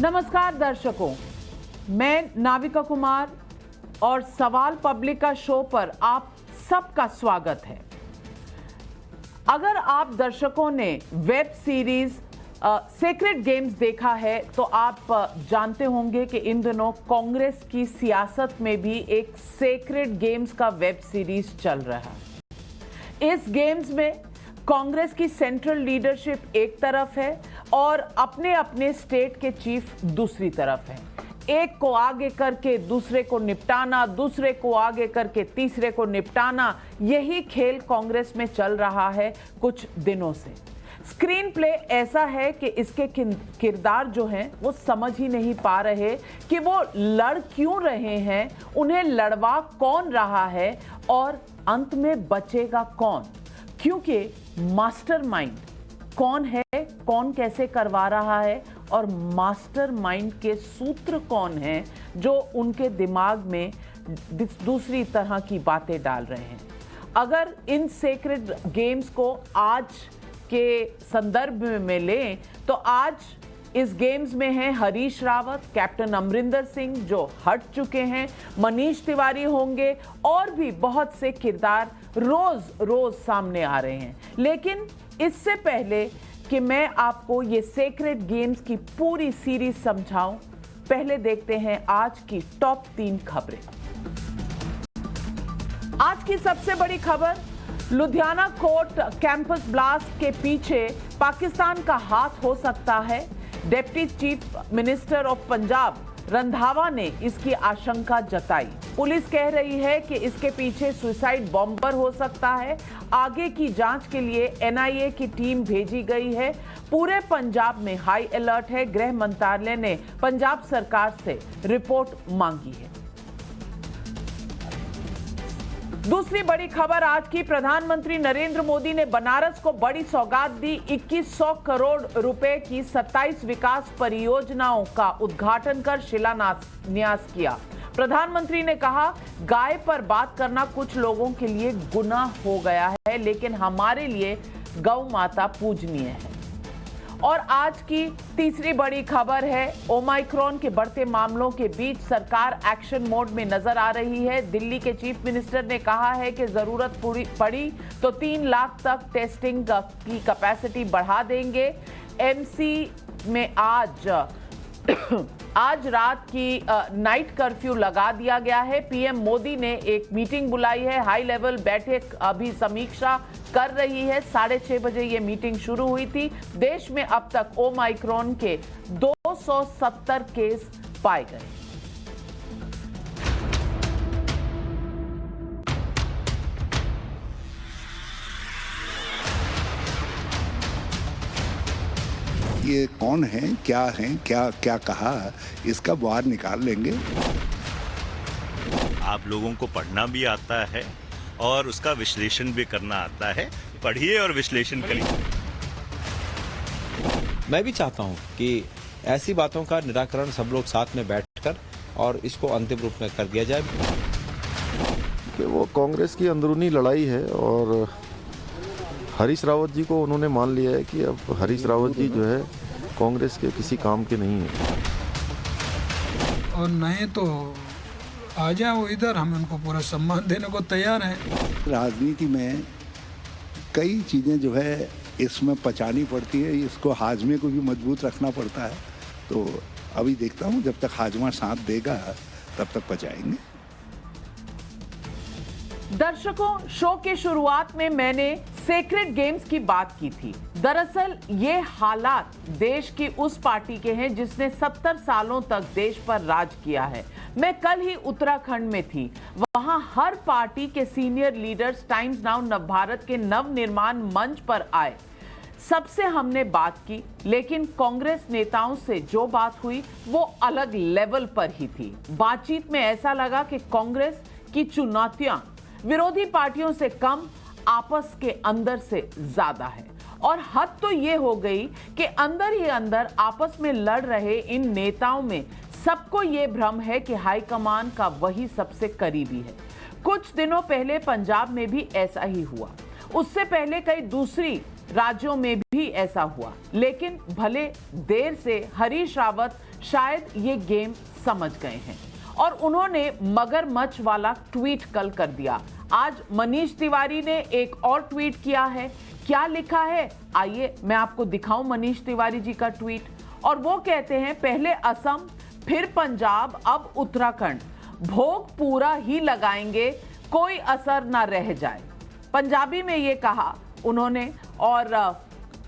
नमस्कार दर्शकों, मैं नाविका कुमार और सवाल पब्लिक का शो पर आप सबका स्वागत है। अगर आप दर्शकों ने वेब सीरीज सेक्रेड गेम्स देखा है तो आप जानते होंगे कि इन दिनों कांग्रेस की सियासत में भी एक सेक्रेड गेम्स का वेब सीरीज चल रहा है। इस गेम्स में कांग्रेस की सेंट्रल लीडरशिप एक तरफ है और अपने अपने स्टेट के चीफ दूसरी तरफ है। एक को आगे करके दूसरे को निपटाना, दूसरे को आगे करके तीसरे को निपटाना, यही खेल कांग्रेस में चल रहा है कुछ दिनों से। स्क्रीन प्ले ऐसा है कि इसके किरदार जो हैं वो समझ ही नहीं पा रहे कि वो लड़ क्यों रहे हैं, उन्हें लड़वा कौन रहा है और अंत में बचेगा कौन, क्योंकि मास्टरमाइंड कौन है, कौन कैसे करवा रहा है और मास्टरमाइंड के सूत्र कौन हैं जो उनके दिमाग में दूसरी तरह की बातें डाल रहे हैं। अगर इन सेक्रेड गेम्स को आज के संदर्भ में लें तो आज इस गेम्स में हैं हरीश रावत, कैप्टन अमरिंदर सिंह जो हट चुके हैं, मनीष तिवारी होंगे और भी बहुत से किरदार रोज सामने आ रहे हैं। लेकिन इससे पहले कि मैं आपको ये सेक्रेड गेम्स की पूरी सीरीज समझाऊं, पहले देखते हैं आज की टॉप 3 खबरें। आज की सबसे बड़ी खबर, लुधियाना कोर्ट कैंपस ब्लास्ट के पीछे पाकिस्तान का हाथ हो सकता है। Deputy chief minister of Punjab Randhawa ने इसकी आशंका जताई। पुलिस कह रही है कि इसके पीछे सुसाइड बॉम्बर हो सकता है। आगे की जांच के लिए एनआईए की टीम भेजी गई है। पूरे पंजाब में हाई अलर्ट है। गृह मंत्रालय ने पंजाब सरकार से रिपोर्ट मांगी है। दूसरी बड़ी खबर आज की, प्रधानमंत्री नरेंद्र मोदी ने बनारस को बड़ी सौगात दी। 2100 करोड़ रुपए की 27 विकास परियोजनाओं का उद्घाटन कर शिलान्यास किया। प्रधानमंत्री ने कहा, गाय पर बात करना कुछ लोगों के लिए गुनाह हो गया है, लेकिन हमारे लिए गौ माता पूजनीय है। और आज की तीसरी बड़ी खबर है, ओमाइक्रॉन के बढ़ते मामलों के बीच सरकार एक्शन मोड में नजर आ रही है। दिल्ली के चीफ मिनिस्टर ने कहा है कि जरूरत पड़ी तो 3 लाख तक टेस्टिंग की कैपेसिटी बढ़ा देंगे। एमसी में आज रात की नाइट कर्फ्यू लगा दिया गया है। पीएम मोदी ने एक मीटिंग बुलाई है, हाई लेवल बैठक अभी समीक्षा कर रही है। 6:30 बजे ये मीटिंग शुरू हुई थी। देश में अब तक ओमाइक्रॉन के 270 केस पाए गए। ये कौन है, क्या कहा, इसका बाहर निकाल लेंगे। आप लोगों को पढ़ना भी आता है और उसका विश्लेषण भी करना आता है। पढ़िए और विश्लेषण करिए। मैं भी चाहता हूं कि ऐसी बातों का निराकरण सब लोग साथ में बैठकर और इसको अंतिम रूप में कर दिया जाए। कि वो कांग्रेस की अंदरूनी लड़ाई है और हरीश रावत जी को उन्होंने मान लिया है कि अब हरीश रावत जी जो है कांग्रेस के किसी काम के नहीं है। और नहीं तो आ जाओ इधर, हम उनको पूरा सम्मान देने को तैयार हैं। राजनीति में कई चीज़ें जो है इसमें पचानी पड़ती है, इसको हाजमे को भी मजबूत रखना पड़ता है। तो अभी देखता हूँ, जब तक हाजमा साथ देगा तब तक पचाएंगे। दर्शकों, शो की शुरुआत में मैंने सेक्रेड गेम्स की बात की थी। दरअसल ये हालात देश की उस पार्टी के हैं जिसने 70 सालों तक देश पर राज किया है। मैं कल ही उत्तराखंड में थी। वहां हर पार्टी के senior leaders times now Navbharat के नवनिर्माण मंच पर आए। सबसे हमने बात की, लेकिन कांग्रेस नेताओं से जो बात हुई वो अलग लेवल पर ही थी। बातचीत में ऐसा लगा कि कांग्रेस की चुनौतियां विरोधी पार्टियों से कम, आपस के अंदर से ज्यादा है। और हद तो ये हो गई कि अंदर ही अंदर आपस में लड़ रहे इन नेताओं में सबको ये भ्रम है कि हाईकमान का वही सबसे करीबी है। कुछ दिनों पहले पंजाब में भी ऐसा ही हुआ, उससे पहले कई दूसरी राज्यों में भी ऐसा हुआ, लेकिन भले देर से हरीश रावत शायद ये गेम समझ गए हैं और उन्होंने मगरमच्छ वाला ट्वीट कल कर दिया। आज मनीष तिवारी ने एक और ट्वीट किया है। क्या लिखा है, आइए मैं आपको दिखाऊं मनीष तिवारी जी का ट्वीट। और वो कहते हैं, पहले असम, फिर पंजाब, अब उत्तराखंड, भोग पूरा ही लगाएंगे, कोई असर ना रह जाए। पंजाबी में ये कहा उन्होंने और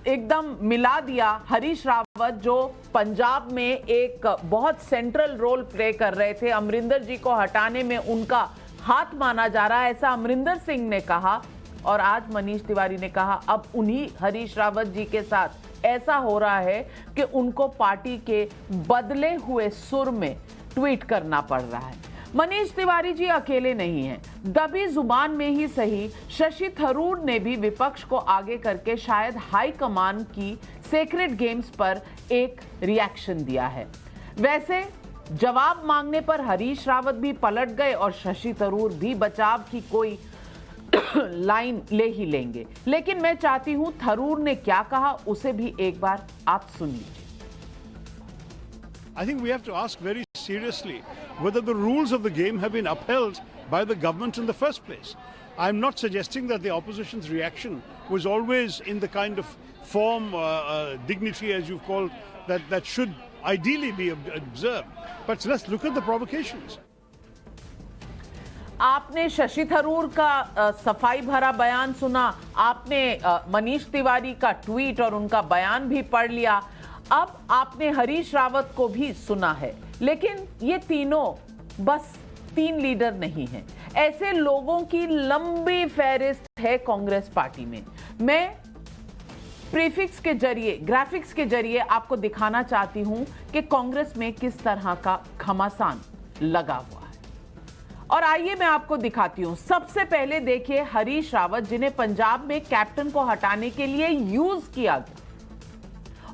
एकदम मिला दिया हरीश रावत, जो पंजाब में एक बहुत सेंट्रल रोल प्ले कर रहे थे। अमरिंदर जी को हटाने में उनका हाथ माना जा रहा है, ऐसा अमरिंदर सिंह ने कहा। और आज मनीष तिवारी ने कहा अब उन्हीं हरीश रावत जी के साथ ऐसा हो रहा है कि उनको पार्टी के बदले हुए सुर में ट्वीट करना पड़ रहा है। मनीष तिवारी जी अकेले नहीं हैं। दबी जुबान में ही सही, शशि थरूर ने भी विपक्ष को आगे करके शायद हाईकमान की सेक्रेट गेम्स पर एक रिएक्शन दिया है। वैसे जवाब मांगने पर हरीश रावत भी पलट गए और शशि थरूर भी बचाव की कोई लाइन ले ही लेंगे। लेकिन मैं चाहती हूं थरूर ने क्या कहा उसे भी एक बार आप सुन लीजिए। I think we have to ask very seriously whether the rules of the game have been upheld by the government in the first place. I'm not suggesting that the opposition's reaction was always in the kind of form, dignity as you've called, that should ideally be observed. But let's look at the provocations. आपने शशि थरूर का सफाई भरा बयान सुना, आपने मनीष तिवारी का tweet और उनका बयान भी पढ़ लिया, अब आपने हरीश रावत को भी सुना है। लेकिन ये तीनों बस 3 लीडर नहीं हैं। ऐसे लोगों की लंबी फहरिस्त है कांग्रेस पार्टी में। मैं प्रीफिक्स के जरिए, ग्राफिक्स के जरिए आपको दिखाना चाहती हूं कि कांग्रेस में किस तरह का घमासान लगा हुआ है। और आइए मैं आपको दिखाती हूं। सबसे पहले देखिए हरीश रावत, जिन्हें पंजाब में कैप्टन को हटाने के लिए यूज किया गया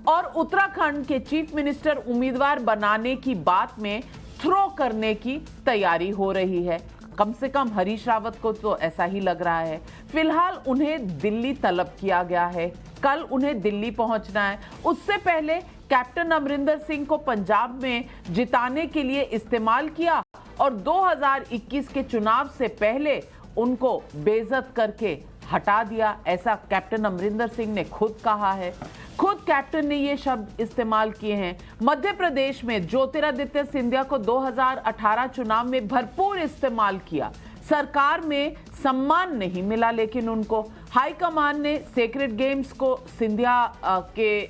और उत्तराखंड के चीफ मिनिस्टर उम्मीदवार बनाने की बात में थ्रो करने की तैयारी हो रही है। कम से कम हरीश रावत को तो ऐसा ही लग रहा है। फिलहाल उन्हें दिल्ली तलब किया गया है, कल उन्हें दिल्ली पहुंचना है। उससे पहले कैप्टन अमरिंदर सिंह को पंजाब में जिताने के लिए इस्तेमाल किया और 2021 के चुनाव से पहले उनको बेइज्जत करके हटा दिया, ऐसा कैप्टन अमरिंदर सिंह ने खुद कहा है। खुद कैप्टन ने ये शब्द इस्तेमाल किए हैं। मध्य प्रदेश में ज्योतिरादित्य सिंधिया को 2018 चुनाव में भरपूर इस्तेमाल किया। सरकार में सम्मान नहीं मिला, लेकिन उनको हाईकमान ने सेक्रेट गेम्स को सिंधिया के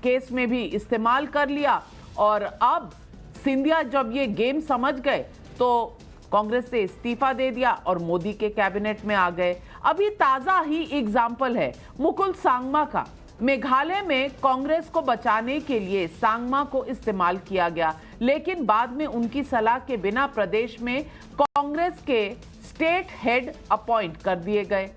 केस में भी इस्तेमाल कर लिया। और अब सिंधिया जब ये गेम समझ गए तो कांग्रेस से इस्तीफा दे दिया और मोदी के कैबिनेट में आ गए। अभी ताजा ही एग्जाम्पल है मुकुल सांगमा का। मेघालय में कांग्रेस को बचाने के लिए सांगमा को इस्तेमाल किया गया, लेकिन बाद में उनकी सलाह के बिना प्रदेश में कांग्रेस के स्टेट हेड अपॉइंट कर दिए गए।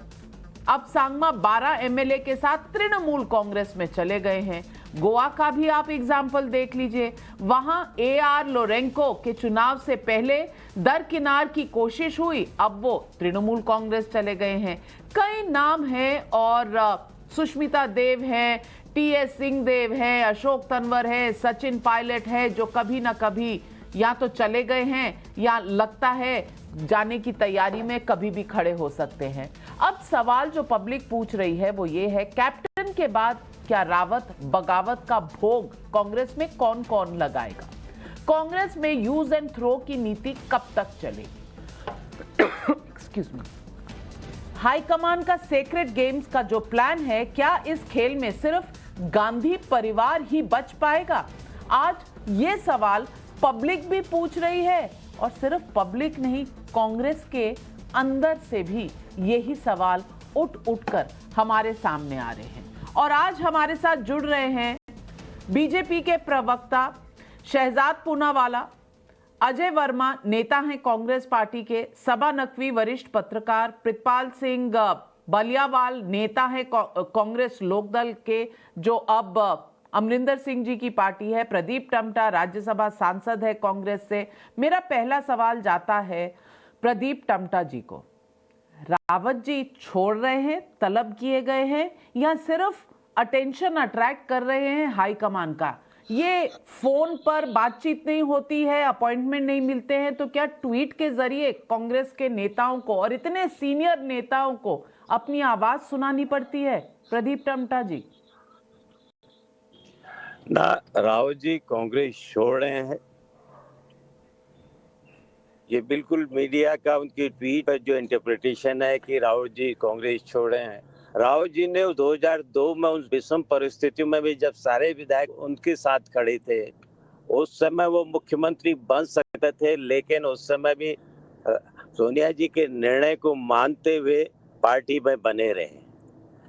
अब सांगमा 12 एमएलए के साथ तृणमूल कांग्रेस में चले गए हैं। गोवा का भी आप एग्जाम्पल देख लीजिए। वहां AR लोरेंको के चुनाव से पहले दरकिनार की कोशिश हुई, अब वो तृणमूल कांग्रेस चले गए हैं। कई नाम हैं और सुष्मिता देव है, TS सिंहदेव है, अशोक तंवर है, सचिन पायलट है, जो कभी ना कभी या तो चले गए हैं या लगता है जाने की तैयारी में कभी भी खड़े हो सकते हैं। अब सवाल जो पब्लिक पूछ रही है वो ये है, कैप्टन के बाद क्या रावत बगावत का भोग कांग्रेस में कौन कौन लगाएगा? कांग्रेस में यूज एंड थ्रो की नीति कब तक चलेगी? Excuse me. हाईकमान का सेक्रेट गेम्स का जो प्लान है, क्या इस खेल में सिर्फ गांधी परिवार ही बच पाएगा? आज ये सवाल पब्लिक भी पूछ रही है और सिर्फ पब्लिक नहीं, कांग्रेस के अंदर से भी यही सवाल उठ कर हमारे सामने आ रहे हैं। और आज हमारे साथ जुड़ रहे हैं बीजेपी के प्रवक्ता शहजाद पूनावाला, अजय वर्मा, नेता हैं कांग्रेस पार्टी के, सबा नकवी वरिष्ठ पत्रकार, प्रितपाल सिंह बलियावाल नेता है कांग्रेस लोकदल के, जो अब अमरिंदर सिंह जी की पार्टी है, प्रदीप टमटा राज्यसभा सांसद है कांग्रेस से। मेरा पहला सवाल जाता है प्रदीप टमटा जी को। रावत जी छोड़ रहे हैं, तलब किए गए हैं, या सिर्फ अटेंशन अट्रैक्ट कर रहे हैं हाईकमान का? ये फोन पर बातचीत नहीं होती है, अपॉइंटमेंट नहीं मिलते हैं, तो क्या ट्वीट के जरिए कांग्रेस के नेताओं को और इतने सीनियर नेताओं को अपनी आवाज सुनानी पड़ती है? प्रदीप टमटा जी। ना, राहुल जी कांग्रेस छोड़ रहे हैं, ये बिल्कुल मीडिया का उनकी ट्वीट पर जो इंटरप्रिटेशन है कि राहुल जी कांग्रेस छोड़ रहे हैं। राहुल जी ने 2002 में उस विषम परिस्थितियों में भी जब सारे विधायक उनके साथ खड़े थे, उस समय वो मुख्यमंत्री बन सकते थे, लेकिन उस समय भी सोनिया जी के निर्णय को मानते हुए पार्टी में बने रहे।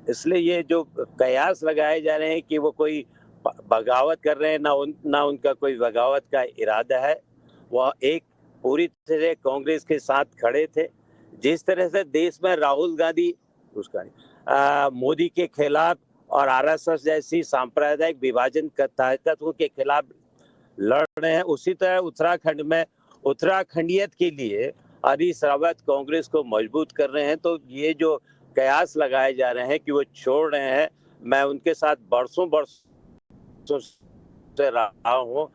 इसलिए ये जो कयास लगाए जा रहे हैं कि वो कोई बगावत कर रहे हैं, ना उनका कोई बगावत का इरादा है। वह एक पूरी तरह कांग्रेस के साथ खड़े थे। जिस तरह से देश में राहुल गांधी मोदी के खिलाफ और आरएसएस जैसी सांप्रदायिक विभाजन तत्वों के खिलाफ लड़ रहे हैं, उसी तरह उत्तराखंड में उत्तराखंडियत के लिए हरीश रावत कांग्रेस को मजबूत कर रहे हैं। तो ये जो कयास लगाए जा रहे हैं कि वो छोड़ रहे हैं, मैं उनके साथ बरसों से रहा हूं,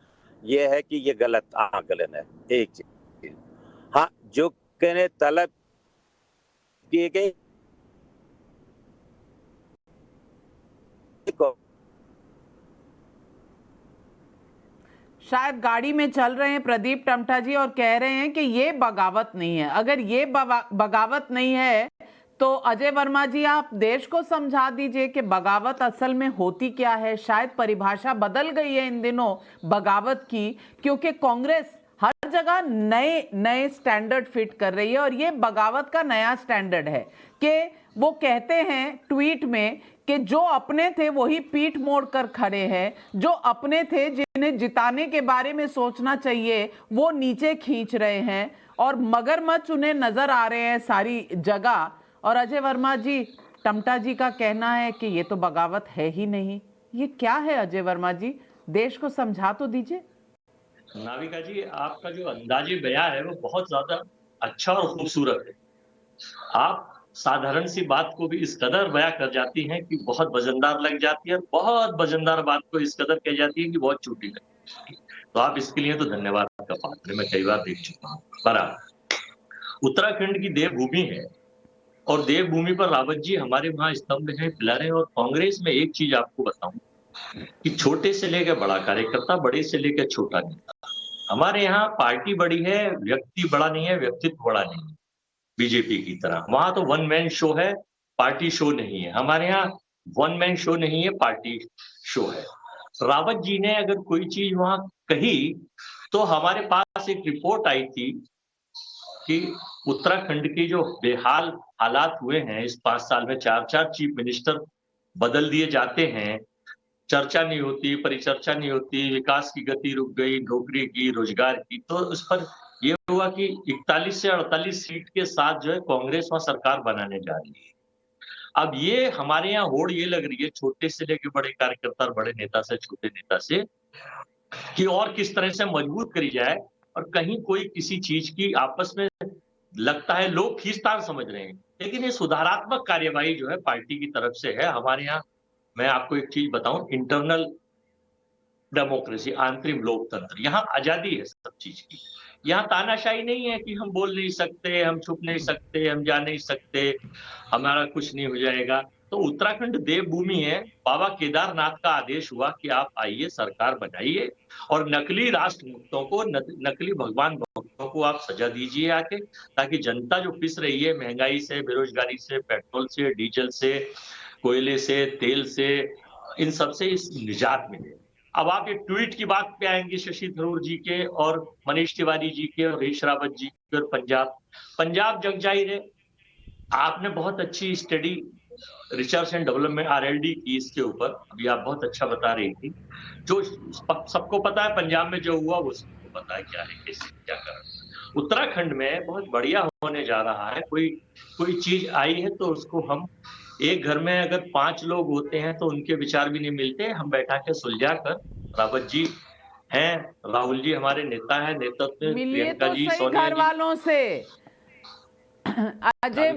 ये है कि ये गलत आकलन है। एक चीज, हाँ, जो कहने तलब किए गए शायद गाड़ी में चल रहे हैं प्रदीप टमटा जी और कह रहे हैं कि ये बगावत नहीं है। अगर ये बगावत नहीं है तो अजय वर्मा जी आप देश को समझा दीजिए कि बगावत असल में होती क्या है। शायद परिभाषा बदल गई है इन दिनों बगावत की, क्योंकि कांग्रेस हर जगह नए स्टैंडर्ड फिट कर रही है और ये बगावत का नया स्टैंडर्ड है कि वो कहते हैं ट्वीट में कि जो अपने थे वही पीठ मोड़ कर खड़े हैं, जो अपने थे जिन्हें जिताने के बारे में सोचना चाहिए वो नीचे खींच रहे हैं और मगरमच्छ उन्हें नजर आ रहे हैं सारी जगह। और अजय वर्मा जी, टमटा जी का कहना है कि ये तो बगावत है ही नहीं। ये क्या है अजय वर्मा जी, देश को समझा तो दीजिए। नाविका जी, आपका जो अंदाजे बयां है वो बहुत ज्यादा अच्छा और खूबसूरत है। आप साधारण सी बात को भी इस कदर बयां कर जाती हैं कि बहुत वजनदार लग जाती है, और बहुत वजनदार बात को इस कदर कह जाती है कि बहुत छोटी लगती है। तो आप इसके लिए तो धन्यवाद का पात्र, मैं कई बार देख चुका हूँ। बराबर उत्तराखंड की देवभूमि है और देवभूमि पर रावत जी हमारे वहां स्तंभ है, पिलर है। और कांग्रेस में एक चीज आपको बताऊं कि छोटे से लेकर बड़ा कार्यकर्ता, बड़े से लेकर छोटा नेता, हमारे यहाँ पार्टी बड़ी है, व्यक्ति बड़ा नहीं है, व्यक्तित्व बड़ा नहीं है बीजेपी की तरह। वहां तो वन मैन शो है, पार्टी शो नहीं है। हमारे यहाँ वन मैन शो नहीं है, पार्टी शो है। रावत जी ने अगर कोई चीज वहां कही तो हमारे पास एक रिपोर्ट आई थी कि उत्तराखंड के जो बेहाल हालात हुए हैं इस 5 साल में, 4 चीफ मिनिस्टर बदल दिए जाते हैं, चर्चा नहीं होती, परिचर्चा नहीं होती, विकास की गति रुक गई, नौकरी की, रोजगार की। तो उस पर यह हुआ कि 41 से 48 सीट के साथ जो है कांग्रेस वहां सरकार बनाने जा रही है। अब ये हमारे यहाँ होड़ ये लग रही है, छोटे से लेकर बड़े कार्यकर्ता और बड़े नेता से छोटे नेता से, कि और किस तरह से मजबूत करी जाए। और कहीं कोई किसी चीज की आपस में लगता है लोग खींचतान समझ रहे हैं, लेकिन ये सुधारात्मक कार्यवाही जो है पार्टी की तरफ से है। हमारे यहाँ मैं आपको एक चीज बताऊं, इंटरनल डेमोक्रेसी, आंतरिक लोकतंत्र, यहाँ आजादी है सब चीज की। यहाँ तानाशाही नहीं है कि हम बोल नहीं सकते, हम छुप नहीं सकते, हम जा नहीं सकते, हमारा कुछ नहीं हो जाएगा। तो उत्तराखंड देवभूमि है, बाबा केदारनाथ का आदेश हुआ कि आप आइए, सरकार बनाइए और नकली राष्ट्र भक्तों को, नकली भगवान भक्तों को आप सजा दीजिए आके, ताकि जनता जो पिस रही है महंगाई से, बेरोजगारी से, पेट्रोल से, डीजल से, कोयले से, तेल से, इन सब से इस निजात मिले। अब आप ये ट्वीट की बात पे आएंगे शशि थरूर जी के और मनीष तिवारी जी के और हरीश रावत जी के और पंजाब जग जाहिर है। आपने बहुत अच्छी study, research and development RLD की इसके ऊपर, अभी आप बहुत अच्छा बता रही थी। जो सबको पता है पंजाब में जो हुआ वो सबको पता है क्या है, कैसे क्या कर। उत्तराखंड में बहुत बढ़िया होने जा रहा है। कोई चीज आई है तो उसको हम, एक घर में अगर 5 लोग होते हैं तो उनके विचार भी नहीं मिलते, हम बैठा के सुलझा कर, रावत जी हैं, राहुल जी हमारे नेता है, नेतृत्व में प्रियंका जी, सोनिया जी, वालों से अजय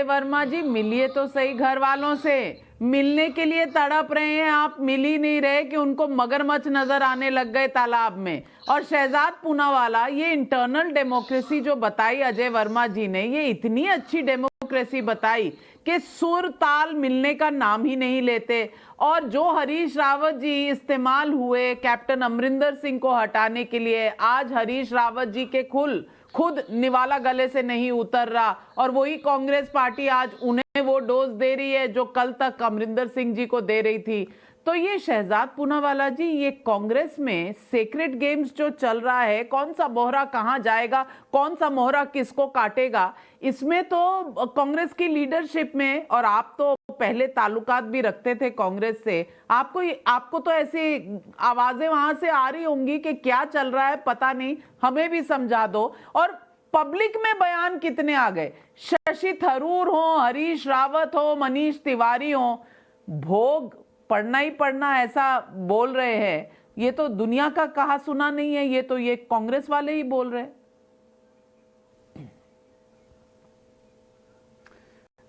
वर्मा जी मिलिए तो सही घर वालों से। मिलने के लिए तड़प रहे हैं, आप मिल ही नहीं रहे कि उनको मगरमच्छ नजर आने लग गए तालाब में। और शहजाद पूनावाला, ये इंटरनल डेमोक्रेसी जो बताई अजय वर्मा जी ने, ये इतनी अच्छी डेमोक्रेसी बताई कि सुर ताल मिलने का नाम ही नहीं लेते। और जो हरीश रावत जी इस्तेमाल हुए कैप्टन अमरिंदर सिंह को हटाने के लिए, आज हरीश रावत जी के खुद निवाला गले से नहीं उतर रहा, और वही कांग्रेस पार्टी आज उन्हें वो डोज दे रही है जो कल तक अमरिंदर सिंह जी को दे रही थी। तो ये शहजाद पूनावाला जी, ये कांग्रेस में सेक्रेट गेम्स जो चल रहा है, कौन सा मोहरा कहां जाएगा, कौन सा मोहरा किसको काटेगा, इसमें तो कांग्रेस की लीडरशिप में, और आप तो पहले ताल्लुकात भी रखते थे कांग्रेस से, आपको तो ऐसी आवाजें वहां से आ रही होंगी कि क्या चल रहा है पता नहीं, हमें भी समझा दो। और पब्लिक में बयान कितने आ गए, शशि थरूर हो, हरीश रावत हो, मनीष तिवारी हो, भोग पढ़ना ही पढ़ना ऐसा बोल रहे हैं। ये तो दुनिया का कहा सुना नहीं है, ये तो ये कांग्रेस वाले ही बोल रहे हैं।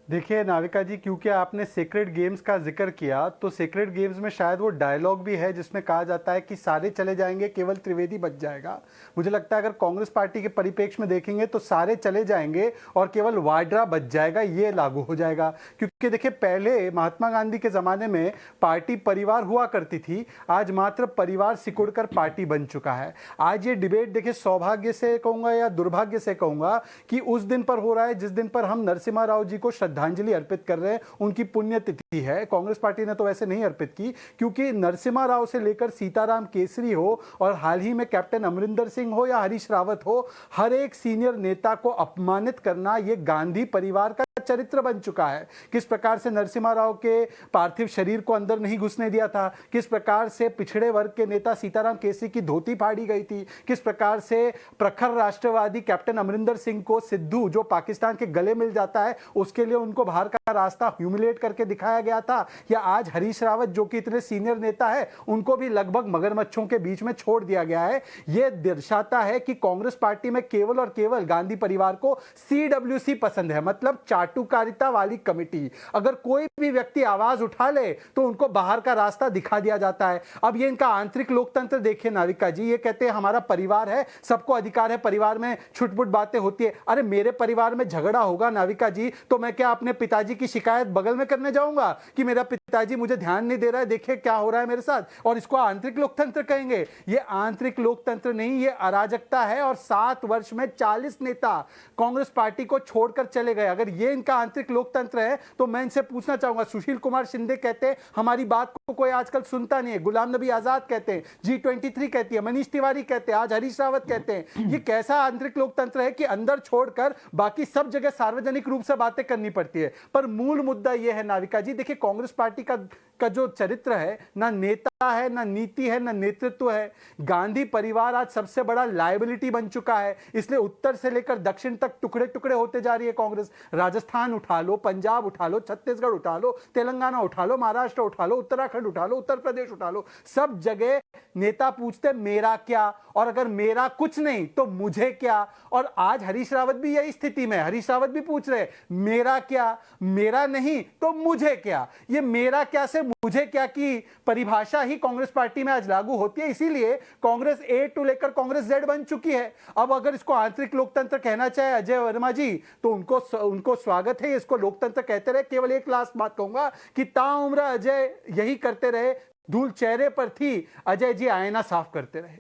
देखिए नाविका जी, क्योंकि आपने सीक्रेट गेम्स का जिक्र किया, तो सीक्रेट गेम्स में शायद वो डायलॉग भी है जिसमें कहा जाता है कि सारे चले जाएंगे, केवल त्रिवेदी बच जाएगा। मुझे लगता है अगर कांग्रेस पार्टी के परिप्रेक्ष्य में देखेंगे तो सारे चले जाएंगे और केवल वाड्रा बच जाएगा, ये लागू हो जाएगा। क्योंकि देखिए, पहले महात्मा गांधी के ज़माने में पार्टी परिवार हुआ करती थी, आज मात्र परिवार सिकुड़कर पार्टी बन चुका है। आज ये डिबेट देखिए, सौभाग्य से कहूँगा या दुर्भाग्य से कहूँगा कि उस दिन पर हो रहा है जिस दिन पर हम नरसिम्हा राव जी को श्रद्धांजलि अर्पित कर रहे हैं, उनकी पुण्यतिथि है। कांग्रेस पार्टी ने तो वैसे नहीं अर्पित की, क्योंकि नरसिम्हा राव से लेकर सीताराम केसरी हो और हाल ही में कैप्टन अमरिंदर सिंह हो या हरीश रावत हो, हर एक सीनियर नेता को अपमानित करना ये गांधी परिवार का चरित्र बन चुका है। किस प्रकार से नरसिम्हा राव के पार्थिव शरीर को अंदर नहीं घुसने दिया था, किस प्रकार से पिछड़े वर्ग के नेता सीताराम केसरी की धोती फाड़ी गई थी, किस प्रकार से प्रखर राष्ट्रवादी कैप्टन अमरिंदर सिंह को सिद्धू जो पाकिस्तान के गले मिल जाता है उसके लिए उनको बाहर का रास्ता ह्यूमिलेट करके दिखाया गया था, या आज हरीश रावत जो कि इतने सीनियर नेता है उनको भी लगभग मगरमच्छों के बीच में छोड़ दिया गया है। यह दर्शाता है कि कांग्रेस पार्टी में केवल और केवल गांधी परिवार को CWC पसंद है, मतलब चाटुकारिता वाली कमेटी। अगर कोई भी व्यक्ति आवाज उठा ले तो उनको बाहर का रास्ता दिखा दिया जाता है। अब ये इनका आंतरिक लोकतंत्र देखिए नाविका जी, ये कहते हैं हमारा परिवार है, सबको अधिकार है, परिवार में छुटपुट बातें होती है। अरे मेरे परिवार में झगड़ा होगा नाविका जी, तो मैं क्या अपने पिताजी की शिकायत बगल में करने जाऊंगा कि मेरा पिताजी मुझे ध्यान नहीं दे रहा है, देखिए क्या हो रहा है मेरे साथ, और इसको आंतरिक लोकतंत्र कहेंगे? ये आंतरिक लोकतंत्र नहीं, ये अराजकता है। और 7 वर्ष में 40 नेता कांग्रेस पार्टी को छोड़कर चले गए। अगर ये इनका आंतरिक लोकतंत्र है तो मैं इनसे पूछना चाहूंगा, सुशील कुमार शिंदे कहते हैं हमारी बात को कोई आजकल सुनता नहीं है, गुलाम नबी आजाद कहते हैं, G23 कहती है, मनीष तिवारी कहते हैं, आज हरीश रावत कहते हैं। ये कैसा आंतरिक लोकतंत्र है कि अंदर छोड़कर बाकी सब जगह सार्वजनिक रूप से बातें करनी पड़ती है। पर मूल मुद्दा यह है नाविका जी, देखिए कांग्रेस पार्टी का जो चरित्र है, ना नेता है, ना नीति है, ना नेतृत्व है। गांधी परिवार आज सबसे बड़ा लायबिलिटी बन चुका है, इसलिए उत्तर से लेकर दक्षिण तक टुकड़े टुकड़े होते जा रही है कांग्रेस। राजस्थान उठा लो, पंजाब उठा लो, छत्तीसगढ़ उठा लो, तेलंगाना उठा लो, महाराष्ट्र उठा लो, उत्तराखंड उठा लो, उत्तर प्रदेश उठा लो, सब जगह नेता पूछते मेरा क्या, और अगर मेरा कुछ नहीं तो मुझे क्या। और आज हरीश रावत भी यही स्थिति में, हरीश रावत भी पूछ रहे मेरा क्या, मेरा नहीं तो मुझे क्या। ये मेरा क्या से मुझे क्या की परिभाषा ही कांग्रेस पार्टी में आज लागू होती है, इसीलिए कांग्रेस A टू लेकर कांग्रेस Z बन चुकी है। अब अगर इसको आंतरिक लोकतंत्र कहना चाहे अजय वर्मा जी तो उनको स्वागत है, इसको लोकतंत्र कहते रहे। केवल एक लास्ट बात कहूंगा कि ताउम्र अजय यही करते रहे, धूल चेहरे पर थी, अजय जी आईना साफ करते रहे।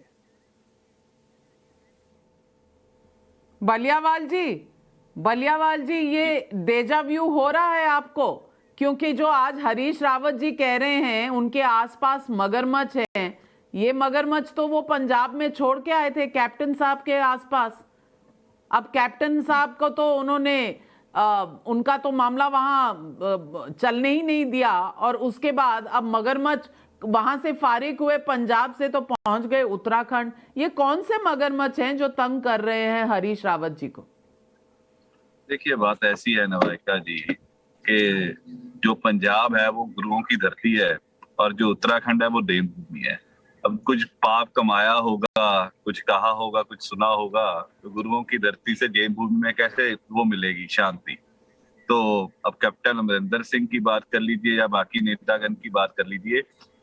बलियावाल जी, ये डेजा व्यू हो रहा है आपको? क्योंकि जो आज हरीश रावत जी कह रहे हैं उनके आसपास मगरमच्छ हैं, ये मगरमच्छ तो वो पंजाब में छोड़ के आए थे कैप्टन साहब के आसपास। अब कैप्टन साहब को तो उन्होंने उनका तो मामला वहां चलने ही नहीं दिया, और उसके बाद अब मगरमच्छ वहां से फारिग हुए, पंजाब से तो पहुंच गए उत्तराखंड। ये कौन से मगरमच्छ हैं जो तंग कर रहे हैं हरीश रावत जी को? देखिए बात ऐसी है नवायका जी कि जो पंजाब है वो गुरुओं की धरती है और जो उत्तराखंड है वो देवभूमि है। अब कुछ पाप कमाया होगा, कुछ कहा होगा, कुछ सुना होगा, तो गुरुओं की धरती से देवभूमि में कैसे वो मिलेगी शांति। तो अब कैप्टन अमरिंदर सिंह की बात कर लीजिए या बाकी नेतागण की बात कर लीजिए,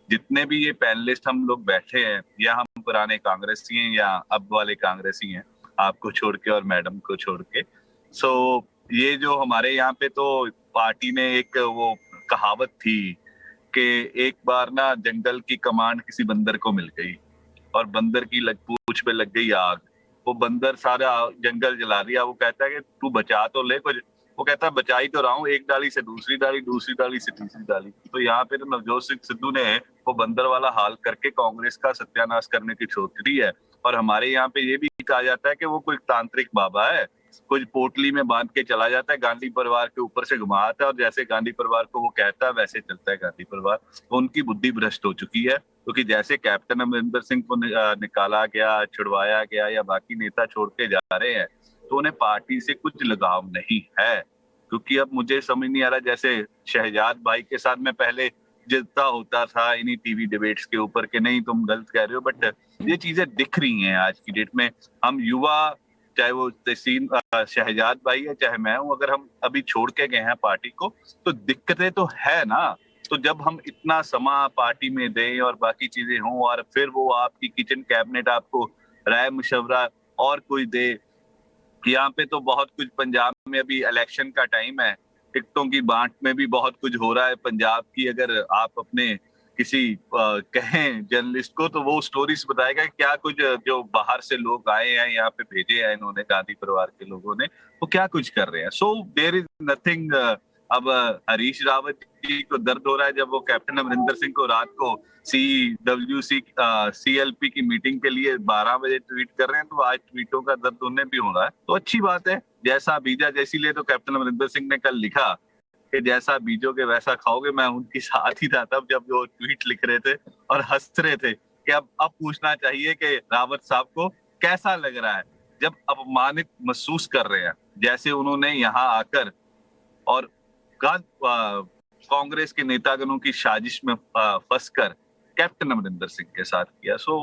जितने भी ये पैनलिस्ट हम लोग बैठे हैं, या हम पुराने कांग्रेसी हैं या अब वाले कांग्रेसी हैं, आपको छोड़ के और मैडम को छोड़ के। सो ये जो हमारे यहाँ पे तो पार्टी ने एक वो कहावत थी कि एक बार ना जंगल की कमांड किसी बंदर को मिल गई और बंदर की पूंछ पे लग गई आग। वो बंदर सारा जंगल जला दिया। वो कहता है कि तू बचा तो ले कुछ। वो कहता है बचा ही तो रहा हूँ, एक डाली से दूसरी डाली, दूसरी डाली से तीसरी डाली। तो यहाँ पे तो नवजोत सिंह सिद्धू ने वो बंदर वाला हाल करके कांग्रेस का सत्यानाश करने की सोच है। और हमारे यहाँ पे ये भी कहा जाता है कि वो कोई तांत्रिक बाबा है, कुछ पोटली में बांध के चला जाता है, गांधी परिवार के ऊपर से घुमाता है और जैसे गांधी परिवार को वो कहता है वैसे चलता है गांधी परिवार। तो उनकी बुद्धि भ्रष्ट हो चुकी है, क्योंकि जैसे कैप्टन अमरिंदर सिंह को निकाला गया, छुड़वाया गया या बाकी नेता छोड़ के जा रहे हैं, तो उन्हें पार्टी से कुछ लगाव नहीं है। क्योंकि अब मुझे समझ नहीं आ रहा, जैसे शहजाद भाई के साथ मैं पहले जितना होता था इन्हीं टीवी डिबेट्स के ऊपर कि नहीं तुम गलत कह रहे हो, बट ये चीजें दिख रही हैं आज की डेट में। हम युवा, चाहे वो तहसीन शहजाद भाई है चाहे मैं हूं, अगर हम अभी छोड़ के गए हैं पार्टी को तो दिक्कतें तो है ना। तो जब हम इतना समा पार्टी में दें और बाकी चीजें हों और फिर वो आपकी किचन कैबिनेट आपको राय मशवरा और कोई दे, यहाँ पे तो बहुत कुछ पंजाब में अभी इलेक्शन का टाइम है, टिकटों की बांट में भी बहुत कुछ हो रहा है पंजाब की। अगर आप अपने किसी कहें जर्नलिस्ट को तो वो स्टोरीज बताएगा क्या कुछ जो बाहर से लोग आए हैं यहाँ पे भेजे हैं इन्होंने, गांधी परिवार के लोगों ने, वो क्या कुछ कर रहे हैं। So there is nothing. अब हरीश रावत जी को दर्द हो रहा है जब वो कैप्टन अमरिंदर सिंह को रात को CLP की मीटिंग के लिए 12 बजे ट्वीट कर रहे हैं, तो आज ट्वीटों का दर्द उन्हें भी हो रहा है। तो अच्छी बात है, जैसा बीजा जैसी ले। तो कैप्टन अमरिंदर सिंह ने कल लिखा कि जैसा बीजोगे वैसा खाओगे। मैं उनके साथ ही था तब जब वो ट्वीट लिख रहे थे और हंस रहे थे कि अब पूछना चाहिए कि रावत साहब को कैसा लग रहा है जब अपमानित महसूस कर रहे हैं, जैसे उन्होंने यहाँ आकर और कांग्रेस के नेतागणों की साजिश में फंसकर कैप्टन अमरिंदर सिंह के साथ किया। सो